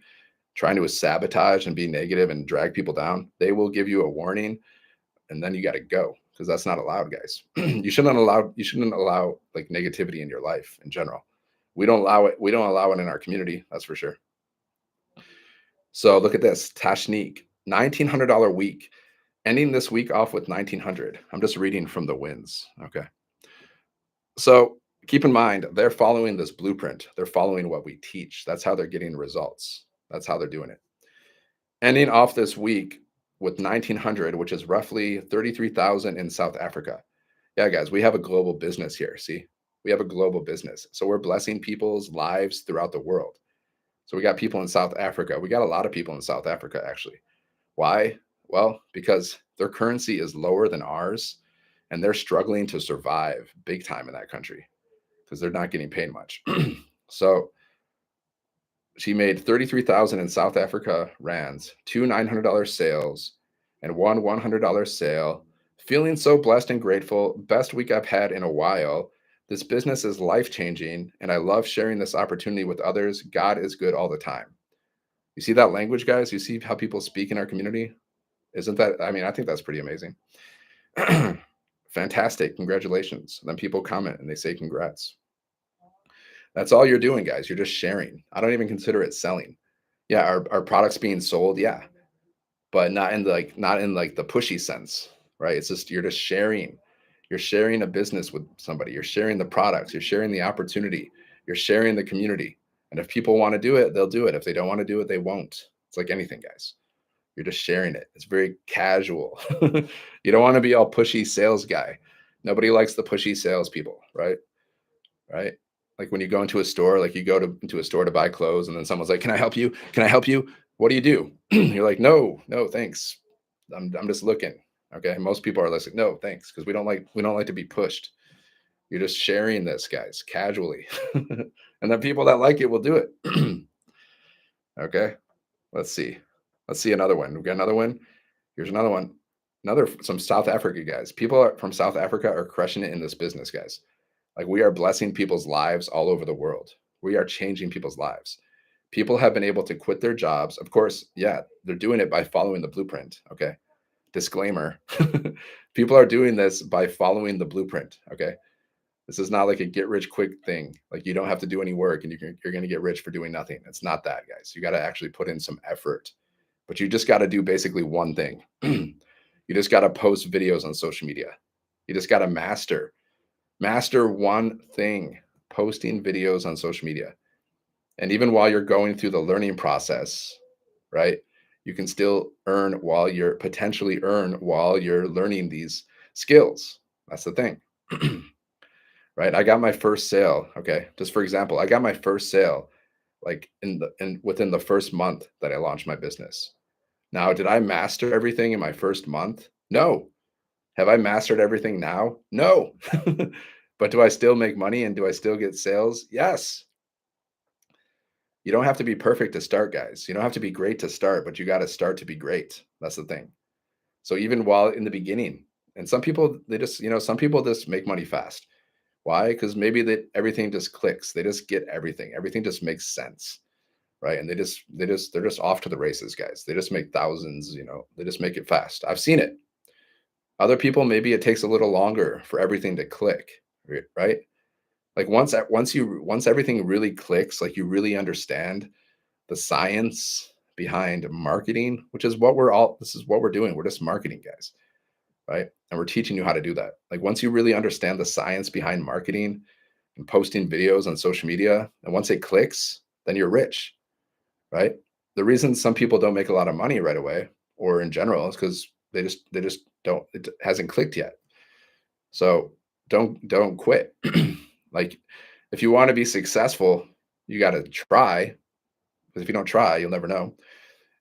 trying to sabotage and be negative and drag people down, they will give you a warning and then you got to go because that's not allowed, guys. You shouldn't allow like negativity in your life in general. We don't allow it. We don't allow it in our community. That's for sure. So look at this, Tashnik, $1,900 week, ending this week off with 1,900. I'm just reading from the wins. Okay. So keep in mind, they're following this blueprint. They're following what we teach. That's how they're getting results. That's how they're doing it. Ending off this week with 1,900, which is roughly 33,000 in South Africa. Yeah, guys, we have a global business here. See, we have a global business. So we're blessing people's lives throughout the world. So we got people in South Africa. We got a lot of people in South Africa, actually. Why? Well, because their currency is lower than ours and they're struggling to survive big time in that country because they're not getting paid much. So she made 33,000 in South Africa rands, two $900 sales, and one $100 sale. Feeling so blessed and grateful. Best week I've had in a while. This business is life-changing, and I love sharing this opportunity with others. God is good all the time. You see that language, guys? You see how people speak in our community? Isn't that, I mean, I think that's pretty amazing. Fantastic. Congratulations. Then people comment and they say congrats. That's all you're doing, guys. You're just sharing. I don't even consider it selling. Yeah, our products being sold, yeah, but not in like the pushy sense, right? It's just you're just sharing. You're sharing a business with somebody. You're sharing the products. You're sharing the opportunity. You're sharing the community. And if people want to do it, they'll do it. If they don't want to do it, they won't. It's like anything, guys. You're just sharing it. It's very casual. You don't want to be all pushy sales guy. Nobody likes the pushy salespeople, right? Right? Like when you go into a store, like you go into a store to buy clothes, and then someone's like, "Can I help you? Can I help you? What do you do?" You're like, "No, no, thanks. I'm just looking." Okay. Most people are like, "No, thanks," because we don't like to be pushed. You're just sharing this, guys, casually. And the people that like it will do it. Okay. Let's see. Let's see another one. We got another one. Here's another one. Some South Africa guys. From South Africa are crushing it in this business, guys. Like we are blessing people's lives all over the world. We are changing people's lives. People have been able to quit their jobs. Of course, yeah, they're doing it by following the blueprint. Okay. Disclaimer. People are doing this by following the blueprint. Okay. This is not like a get rich quick thing. Like you don't have to do any work and you're going to get rich for doing nothing. It's not that, guys. You got to actually put in some effort, but you just got to do basically one thing. You just got to post videos on social media. You just got to master one thing, posting videos on social media. And even while you're going through the learning process, right? You can still potentially earn while you're learning these skills. That's the thing. Right? I got my first sale. Okay. Just for example, I got my first sale like within the first month that I launched my business. Now, did I master everything in my first month? No. Have I mastered everything now? No. But do I still make money and do I still get sales? Yes. You don't have to be perfect to start, guys. You don't have to be great to start, but you got to start to be great. That's the thing. So even while in the beginning, and some people, some people just make money fast. Why? Because maybe everything just clicks. They just get everything. Everything just makes sense, right? And they're just off to the races, guys. They just make thousands. They just make it fast. I've seen it. Other people, maybe it takes a little longer for everything to click, right? Like once everything really clicks, like you really understand the science behind marketing, this is what we're doing. We're just marketing, guys, right? And we're teaching you how to do that. Like once you really understand the science behind marketing and posting videos on social media, and once it clicks, then you're rich, right? The reason some people don't make a lot of money right away or in general is because they just don't, it hasn't clicked yet. So don't quit. Like if you want to be successful, you got to try, because if you don't try, you'll never know.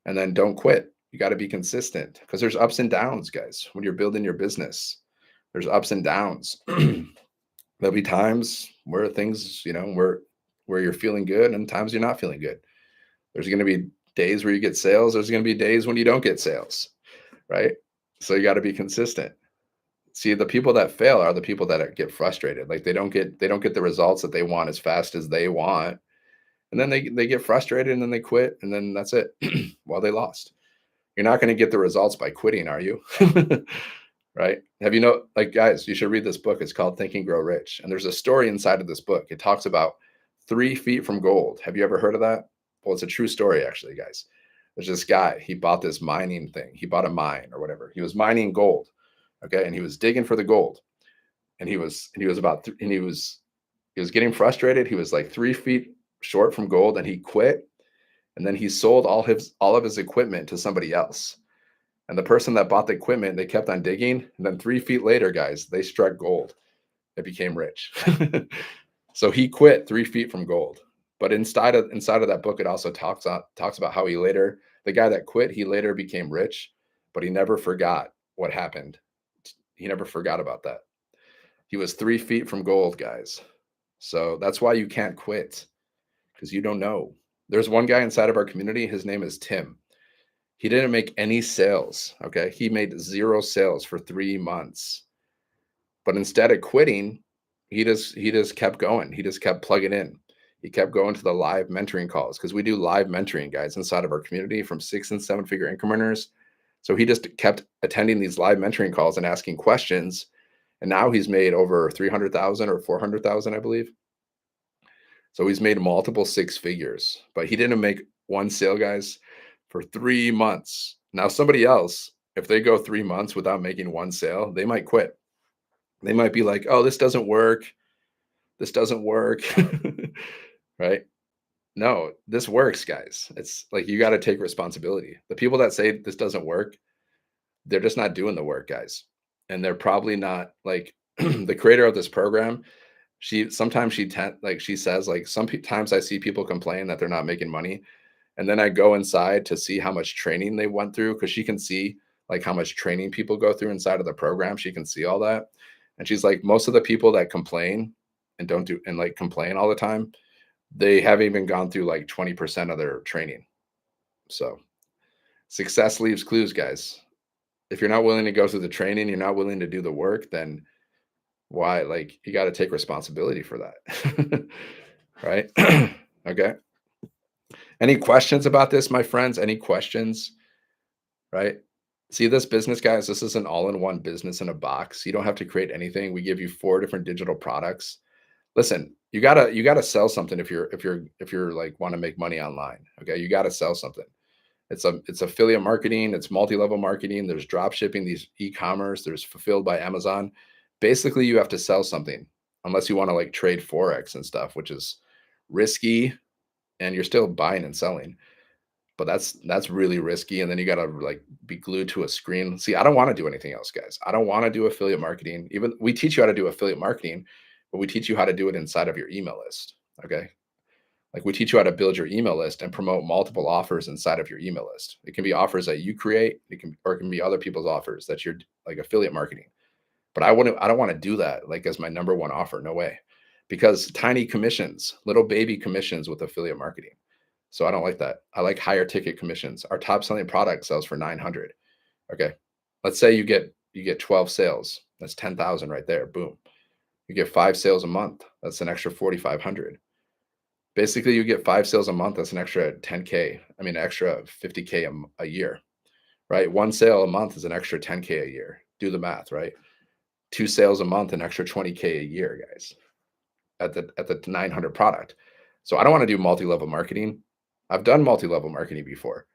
And then don't quit. You got to be consistent, because there's ups and downs, guys. When you're building your business, there's ups and downs. There'll be times where things, where you're feeling good and times you're not feeling good. There's going to be days where you get sales. There's going to be days when you don't get sales, right? So you got to be consistent. See, the people that fail are the people that get frustrated. Like they don't get the results that they want as fast as they want. And then they get frustrated and then they quit. And then that's it. Well, they lost. You're not going to get the results by quitting, are you? Right? Like guys, you should read this book. It's called Think and Grow Rich. And there's a story inside of this book. It talks about 3 feet from gold. Have you ever heard of that? Well, it's a true story, actually, guys. There's this guy, he bought this mining thing. He bought a mine or whatever. He was mining gold. Okay. And he was digging for the gold. And he was getting frustrated. He was like 3 feet short from gold and he quit. And then he sold all of his equipment to somebody else. And the person that bought the equipment, they kept on digging. And then 3 feet later, guys, they struck gold. They became rich. So he quit 3 feet from gold. But inside of that book, it also talks about how the guy that quit, he later became rich, but he never forgot what happened. He never forgot about that. He was 3 feet from gold, guys. So that's why you can't quit, because you don't know. There's one guy inside of our community. His name is Tim. He didn't make any sales. Okay. He made 0 sales for 3 months. But instead of quitting, he just kept going. He just kept plugging in. He kept going to the live mentoring calls, because we do live mentoring, guys, inside of our community from 6 and 7 figure income earners. So he just kept attending these live mentoring calls and asking questions. And now he's made over 300,000 or 400,000, I believe. So he's made multiple 6 figures, but he didn't make one sale, guys, for 3 months. Now, somebody else, if they go 3 months without making one sale, they might quit. They might be like, oh, this doesn't work. This doesn't work. Right? No, this works, guys. It's like, you got to take responsibility. The people that say this doesn't work, they're just not doing the work, guys. And they're probably not, like, the creator of this program. Sometimes she says, like, sometimes I see people complain that they're not making money. And then I go inside to see how much training they went through, because she can see like how much training people go through inside of the program. She can see all that. And she's like, most of the people that complain and don't do and like complain all the time, they haven't even gone through like 20% of their training. So success leaves clues, guys. If you're not willing to go through the training, you're not willing to do the work, then why? Like, you got to take responsibility for that. Right? Okay. Any questions about this, my friends? Any questions? Right? See this business, guys? This is an all-in-one business in a box. You don't have to create anything. We give you 4 different digital products. Listen, you gotta sell something if you're like want to make money online. Okay, you got to sell something. It's affiliate marketing, it's multi-level marketing, there's drop shipping, these e-commerce, there's fulfilled by Amazon. Basically, you have to sell something unless you want to like trade forex and stuff, which is risky and you're still buying and selling. But that's really risky, and then you gotta, like, be glued to a screen. See, I don't wanna do anything else, guys. I don't wanna do affiliate marketing. Even we teach you how to do affiliate marketing, but we teach you how to do it inside of your email list, okay? Like, we teach you how to build your email list and promote multiple offers inside of your email list. It can be offers that you create, it can be other people's offers that you're like, affiliate marketing. But I don't wanna do that, like, as my number 1 offer, no way. Because tiny commissions, little baby commissions with affiliate marketing. So I don't like that. I like higher ticket commissions. Our top selling product sells for 900. Okay. Let's say you get 12 sales. That's 10,000 right there. Boom. You get 5 sales a month. That's an extra 4,500. Basically, you get 5 sales a month. That's an extra 10K. I mean, extra 50K a year, right? 1 sale a month is an extra 10K a year. Do the math, right? 2 sales a month, an extra 20K a year, guys, at the 900 product. So I don't want to do multi-level marketing. I've done multi-level marketing before.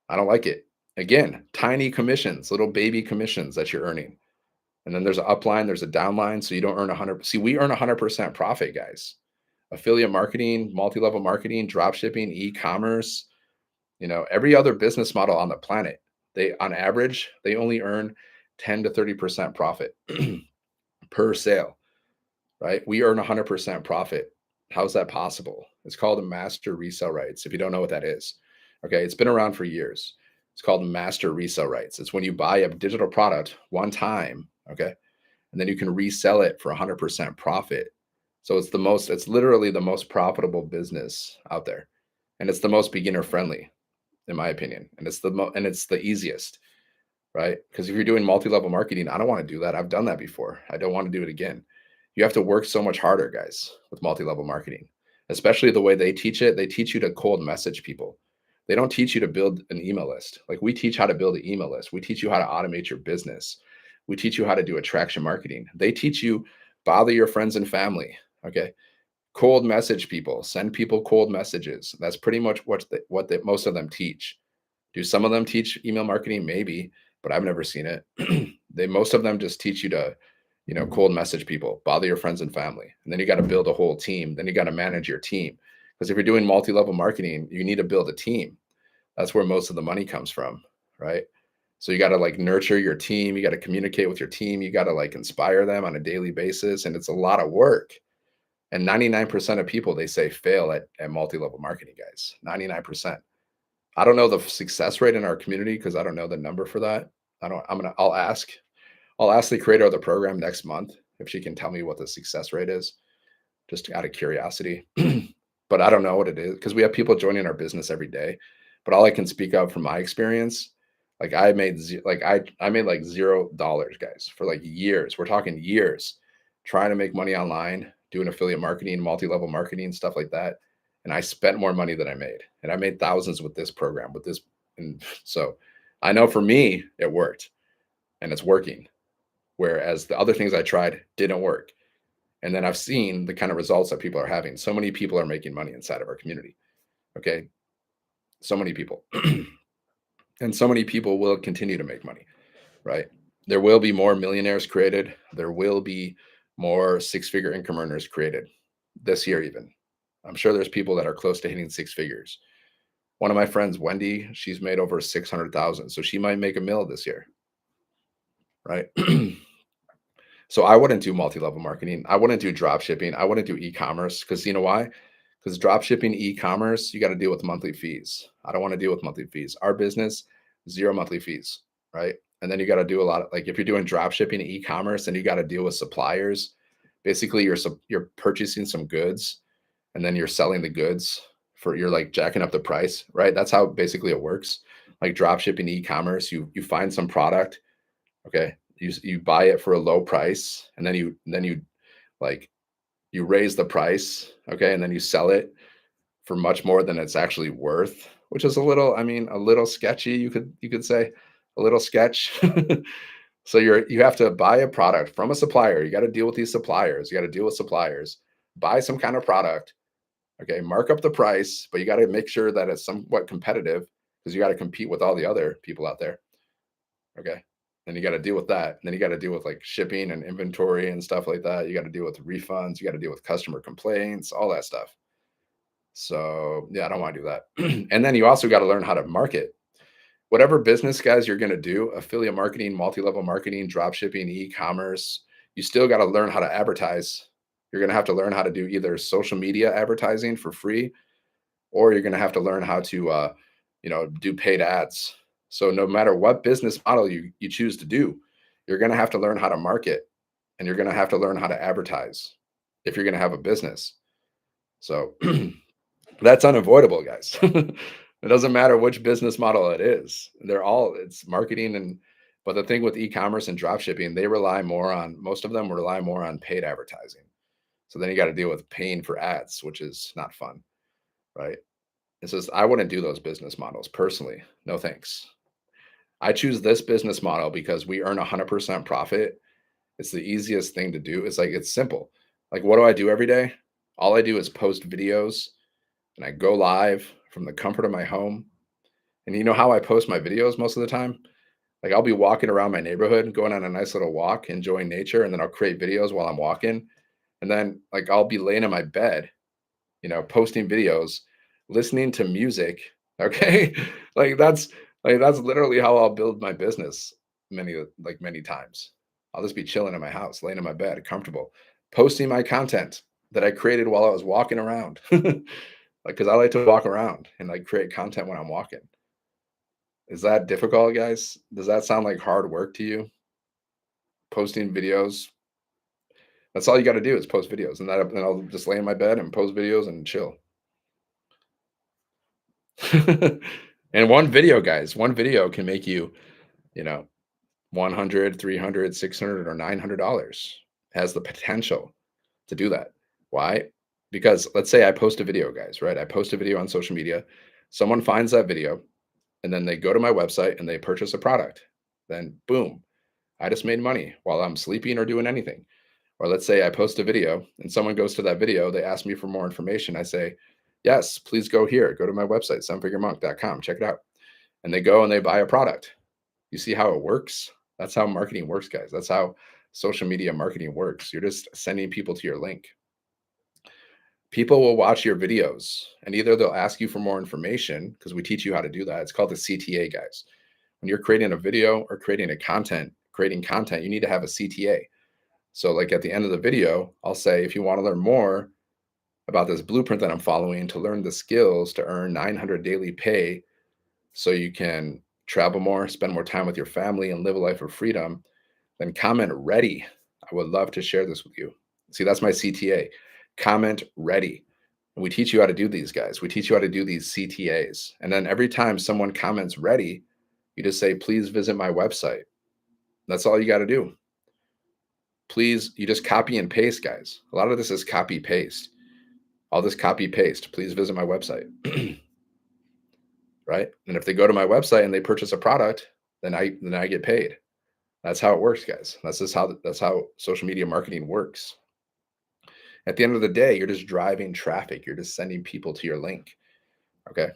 I don't like it. Again, tiny commissions, little baby commissions that you're earning. And then there's an upline, there's a downline, so you don't earn 100. See, we earn 100% profit, guys. Affiliate marketing, multi-level marketing, drop shipping, e-commerce, every other business model on the planet, they on average, they only earn 10 to 30% profit per sale, right? We earn 100% profit. How's that possible? It's called a master resale rights. If you don't know what that is, okay, it's been around for years. It's called master resale rights. It's when you buy a digital product one time, okay, and then you can resell it for 100% profit. So it's literally the most profitable business out there, and it's the most beginner friendly, in my opinion, and it's the easiest, right? Because if you're doing multi-level marketing, I don't want to do that. I've done that before. I don't want to do it again. You have to work so much harder, guys, with multi-level marketing, especially the way they teach it. They teach you to cold message people. They don't teach you to build an email list. Like, we teach how to build an email list. We teach you how to automate your business. We teach you how to do attraction marketing. They teach you bother your friends and family. Okay. Cold message people, send people cold messages. That's pretty much most of them teach. Do some of them teach email marketing? Maybe, but I've never seen it. Most of them just teach you to, cold message people, bother your friends and family. And then you got to build a whole team. Then you got to manage your team. Because if you're doing multi-level marketing, you need to build a team. That's where most of the money comes from, right? So you got to like nurture your team. You got to communicate with your team. You got to like inspire them on a daily basis. And it's a lot of work. And 99% of people, they say, fail at multi-level marketing, guys. 99%. I don't know the success rate in our community because I don't know the number for that. I'll ask. I'll ask the creator of the program next month if she can tell me what the success rate is, just out of curiosity. But I don't know what it is because we have people joining our business every day. But all I can speak of from my experience, like I made like $0, guys, for like years. We're talking years, trying to make money online, doing affiliate marketing, multi-level marketing, stuff like that. And I spent more money than I made. And I made thousands with this program, with this. And so I know for me, it worked and it's working. Whereas the other things I tried didn't work. And then I've seen the kind of results that people are having. So many people are making money inside of our community. Okay. So many people. And so many people will continue to make money, right? There will be more millionaires created. There will be more 6-figure income earners created this year, even. I'm sure there's people that are close to hitting 6 figures. One of my friends, Wendy, she's made over 600,000. So she might make $1 million this year, right? So I wouldn't do multi-level marketing. I wouldn't do drop shipping. I wouldn't do e-commerce because you know why? Because drop shipping, e-commerce, you got to deal with monthly fees. I don't want to deal with monthly fees. Our business, 0 monthly fees, right? And then you got to do a lot of, like, if you're doing drop shipping and e-commerce, then you got to deal with suppliers. Basically, you're purchasing some goods and then you're selling the goods for, you're like jacking up the price, right? That's how basically it works. Like drop shipping e-commerce, you find some product, okay? You buy it for a low price and then you like you raise the price, okay? And then you sell it for much more than it's actually worth, which is a little, I mean, a little sketchy, you could say, a little sketch. So you have to buy a product from a supplier. You got to deal with these suppliers. You got to deal with suppliers. Buy some kind of product, okay? Mark up the price, but you got to make sure that it's somewhat competitive because you got to compete with all the other people out there, okay? And you got to deal with that. And then you got to deal with like shipping and inventory and stuff like that. You got to deal with refunds. You got to deal with customer complaints, all that stuff. So yeah, I don't want to do that. And then you also got to learn how to market. Whatever business guys you're going to do, affiliate marketing, multi-level marketing, drop shipping, e-commerce, you still got to learn how to advertise. You're going to have to learn how to do either social media advertising for free, or you're going to have to learn how to do paid ads. So no matter what business model you choose to do, you're going to have to learn how to market and you're going to have to learn how to advertise if you're going to have a business. So that's unavoidable, guys. It doesn't matter which business model it is. It's marketing but the thing with e-commerce and drop shipping, most of them rely more on paid advertising. So then you got to deal with paying for ads, which is not fun, right? It says, I wouldn't do those business models personally. No thanks. I choose this business model because we earn 100% profit. It's the easiest thing to do. It's simple. Like, what do I do every day? All I do is post videos and I go live from the comfort of my home. And you know how I post my videos most of the time? Like, I'll be walking around my neighborhood, going on a nice little walk, enjoying nature, and then I'll create videos while I'm walking. And then like I'll be laying in my bed, posting videos, listening to music. Okay. like that's that's literally how I'll build my business many times. I'll just be chilling in my house, laying in my bed, comfortable, posting my content that I created while I was walking around. Like, because I like to walk around and like create content when I'm walking. Is that difficult, guys? Does that sound like hard work to you? Posting videos. That's all you got to do is post videos, and then I'll just lay in my bed and post videos and chill. And one video can make you, you know, 100, 300, 600, or $900. Has the potential to do that. Why? Because let's say I post a video, guys, right? I post a video on social media. Someone finds that video and then they go to my website and they purchase a product. Then boom, I just made money while I'm sleeping or doing anything. Or let's say I post a video and someone goes to that video, they ask me for more information. I say, yes, please go here. Go to my website, sevenfiguremonk.com. Check it out. And they go and they buy a product. You see how it works? That's how marketing works, guys. That's how social media marketing works. You're just sending people to your link. People will watch your videos and either they'll ask you for more information because we teach you how to do that. It's called the CTA, guys. When you're creating a video or creating content, you need to have a CTA. So like at the end of the video, I'll say, if you want to learn more about this blueprint that I'm following to learn the skills to earn 900 daily pay so you can travel more, spend more time with your family, and live a life of freedom, then comment ready. I would love to share this with you. See, that's my CTA. Comment ready. And we teach you how to do these, guys. We teach you how to do these CTAs. And then every time someone comments ready, you just say, please visit my website. That's all you got to do. Please, you just copy and paste, guys. A lot of this is copy paste. I'll just copy paste. Please visit my website. Right? And if they go to my website and they purchase a product, then I get paid. That's how it works, guys. That's how social media marketing works. At the end of the day, you're just driving traffic. You're just sending people to your link. Okay.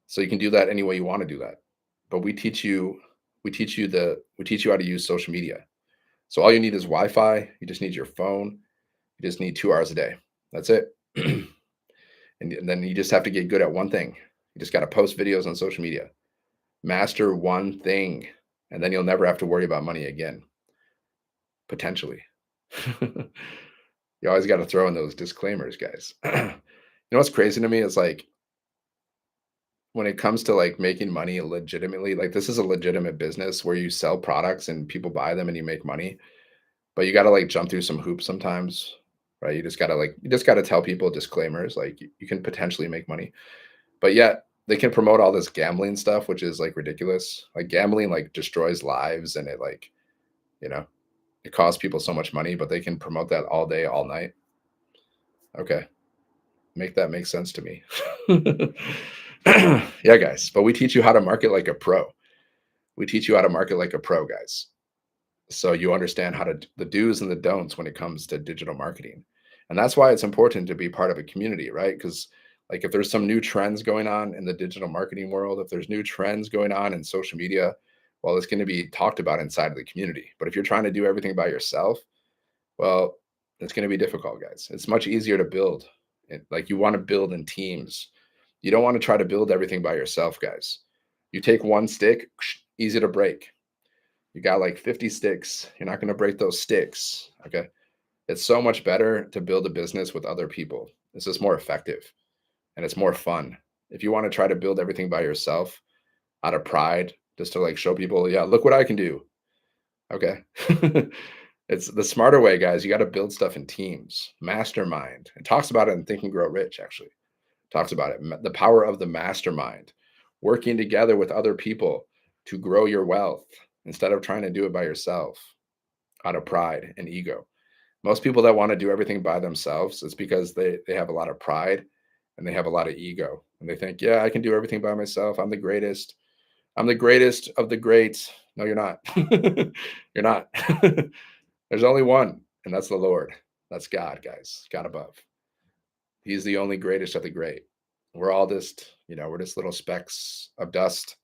So you can do that any way you want to do that. But we teach you how to use social media. So all you need is Wi-Fi. You just need your phone. You just need 2 hours a day. That's it. And then you just have to get good at one thing. You just got to post videos on social media. Master one thing, and then you'll never have to worry about money again. Potentially. You always got to throw in those disclaimers, guys. You know what's crazy to me is like, when it comes to like making money legitimately, like this is a legitimate business where you sell products and people buy them and you make money, but you got to like jump through some hoops sometimes, right? You just got to tell people disclaimers like you can potentially make money, but yet they can promote all this gambling stuff, which is like ridiculous. Like gambling like destroys lives and it like, you know, it costs people so much money, but they can promote that all day, all night. Okay. Make that make sense to me. Yeah, guys. But we teach you how to market like a pro. We teach you how to market like a pro, guys. So you understand how to the do's and the don'ts when it comes to digital marketing. And that's why it's important to be part of a community, right? Because like if there's some new trends going on in the digital marketing world, if there's new trends going on in social media, well, it's going to be talked about inside of the community. But if you're trying to do everything by yourself, well, it's going to be difficult, guys. It's much easier to build. Like you want to build in teams. You don't want to try to build everything by yourself, guys. You take one stick, easy to break. You got like 50 sticks. You're not going to break those sticks. Okay. It's so much better to build a business with other people. It's just more effective and it's more fun. If you want to try to build everything by yourself out of pride, just to like show people, yeah, look what I can do. Okay. It's the smarter way, guys. You got to build stuff in teams, mastermind. It talks about it in Think and Grow Rich, actually. Talks about it. The power of the mastermind, working together with other people to grow your wealth instead of trying to do it by yourself out of pride and ego. Most people that want to do everything by themselves, it's because they have a lot of pride and they have a lot of ego. And they think, yeah, I can do everything by myself. I'm the greatest. I'm the greatest of the greats. No, you're not. You're not. There's only one, and that's the Lord. That's God, guys. God above. He's the only greatest of the great. We're all just, we're just little specks of dust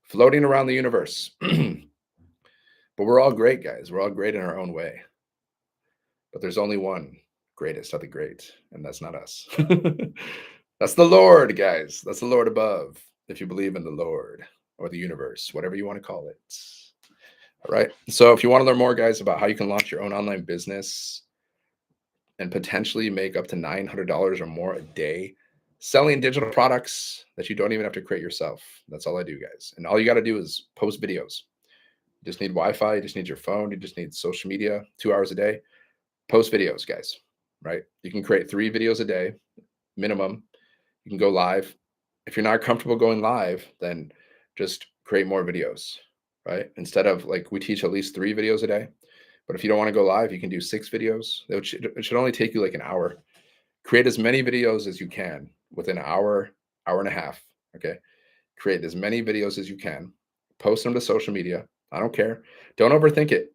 floating around the universe. But we're all great, guys. We're all great in our own way. But there's only one greatest of the great, and that's not us. That's the Lord, guys. That's the Lord above, if you believe in the Lord or the universe, whatever you want to call it. All right. So if you want to learn more, guys, about how you can launch your own online business and potentially make up to $900 or more a day selling digital products that you don't even have to create yourself. That's all I do, guys. And all you got to do is post videos. You just need Wi-Fi. You just need your phone. You just need social media, 2 hours a day. Post videos, guys, right? You can create 3 videos a day minimum. You can go live. If you're not comfortable going live, then just create more videos, right? Instead of like we teach at least 3 videos a day. But if you don't want to go live, you can do 6 videos. It should only take you like an hour. Create as many videos as you can within an hour, hour and a half. Okay. Create as many videos as you can. Post them to social media. I don't care. Don't overthink it.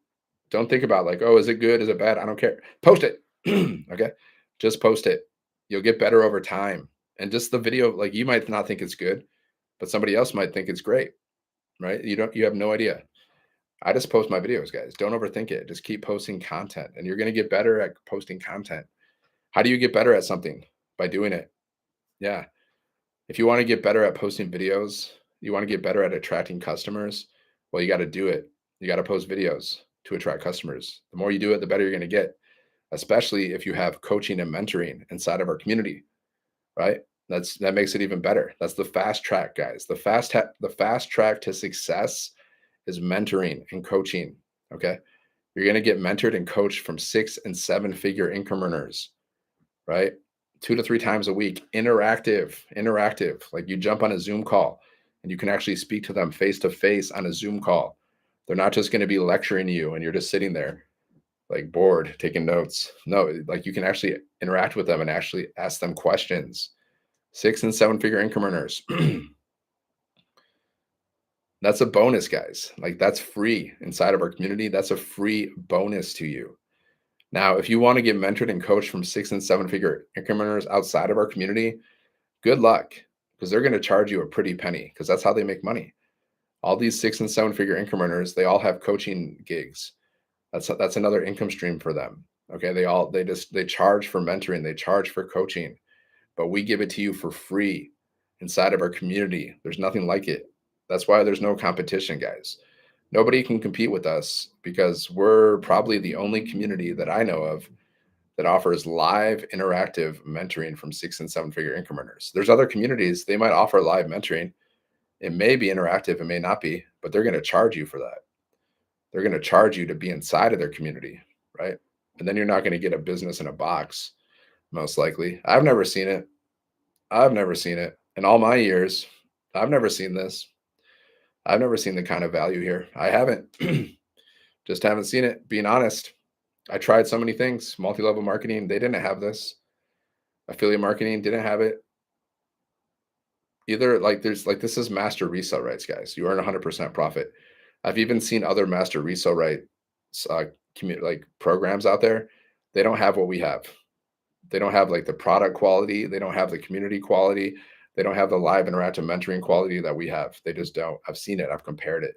Don't think about like, oh, is it good? Is it bad? I don't care. Post it. Okay. Just post it. You'll get better over time. And just the video, like you might not think it's good, but somebody else might think it's great. Right. You have no idea. I just post my videos, guys. Don't overthink it. Just keep posting content and you're going to get better at posting content. How do you get better at something? By doing it. Yeah. If you want to get better at posting videos, you want to get better at attracting customers, well, you got to do it. You got to post videos to attract customers. The more you do it, the better you're going to get, especially if you have coaching and mentoring inside of our community, right? That makes it even better. That's the fast track, guys. The fast track to success is mentoring and coaching. Okay. You're going to get mentored and coached from 6 and 7 figure income earners, right? 2 to 3 times a week, interactive. Like you jump on a Zoom call and you can actually speak to them face to face on a Zoom call. They're not just going to be lecturing you and you're just sitting there like bored, taking notes. No, like you can actually interact with them and actually ask them questions. 6 and 7 figure income earners. That's a bonus, guys. Like that's free inside of our community. That's a free bonus to you. Now, if you want to get mentored and coached from 6 and 7 figure income earners outside of our community, good luck because they're going to charge you a pretty penny because that's how they make money. All these 6 and 7 figure income earners, they all have coaching gigs. That's another income stream for them. Okay. They charge for mentoring. They charge for coaching, but we give it to you for free inside of our community. There's nothing like it. That's why there's no competition, guys. Nobody can compete with us because we're probably the only community that I know of that offers live interactive mentoring from 6 and 7 figure income earners. There's other communities, they might offer live mentoring. It may be interactive, it may not be, but they're going to charge you for that. They're going to charge you to be inside of their community, right? And then you're not going to get a business in a box, most likely. I've never seen it. I've never seen it in all my years. I've never seen this. I've never seen the kind of value here. I haven't. Just haven't seen it. Being honest, I tried so many things. Multi-level marketing, they didn't have this. Affiliate marketing didn't have it either. Like this is master resale rights, guys. You earn 100% profit. I've even seen other master resale rights like programs out there. They don't have what we have. They don't have like the product quality. They don't have the community quality. They don't have the live interactive mentoring quality that we have. They just don't. I've seen it. I've compared it.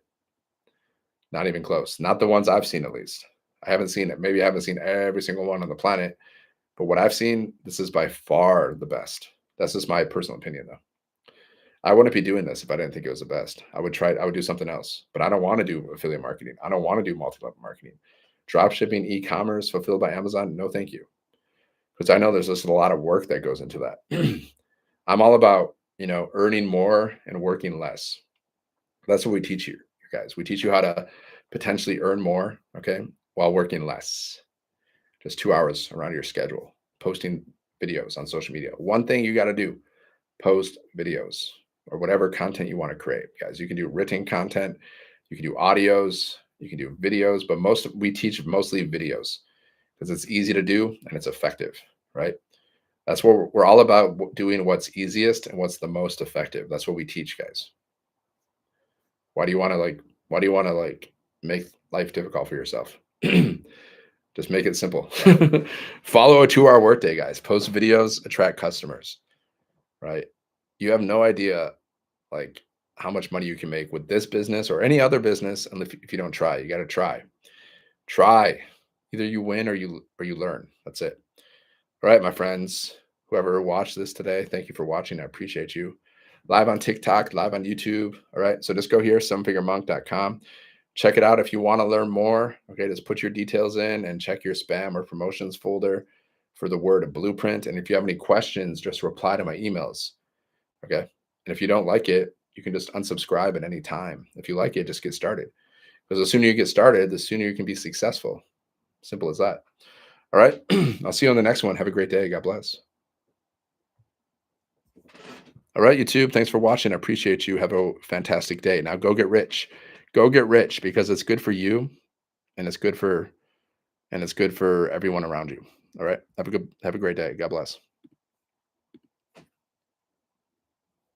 Not even close. Not the ones I've seen, at least. I haven't seen it. Maybe I haven't seen every single one on the planet, but what I've seen, this is by far the best. That's just my personal opinion, though. I wouldn't be doing this if I didn't think it was the best. I would do something else, but I don't want to do affiliate marketing. I don't want to do multi-level marketing. Drop shipping, e-commerce, fulfilled by Amazon. No, thank you. Because I know there's just a lot of work that goes into that. I'm all about, earning more and working less. That's what we teach you guys. We teach you how to potentially earn more, okay, while working less. Just 2 hours around your schedule, posting videos on social media. One thing you got to do, post videos or whatever content you want to create, guys. You can do written content, you can do audios, you can do videos, but we teach mostly videos because it's easy to do and it's effective, right? That's what we're all about, doing what's easiest and what's the most effective. That's what we teach, guys. Why do you want to make life difficult for yourself? Just make it simple. Follow a 2-hour workday, guys. Post videos, attract customers, right? You have no idea like how much money you can make with this business or any other business. And if you don't try, you got to try. Either you win or you learn. That's it. All right, my friends, whoever watched this today, thank you for watching. I appreciate you. Live on TikTok, live on YouTube. All right. So just go here, 7figuremonk.com. Check it out if you want to learn more. Okay, just put your details in and check your spam or promotions folder for the word blueprint. And if you have any questions, just reply to my emails. Okay. And if you don't like it, you can just unsubscribe at any time. If you like it, just get started. Because the sooner you get started, the sooner you can be successful. Simple as that. All right. I'll see you on the next one. Have a great day. God bless. All right, YouTube. Thanks for watching. I appreciate you. Have a fantastic day. Now go get rich. Go get rich because it's good for you and it's good for everyone around you. All right. Have a great day. God bless.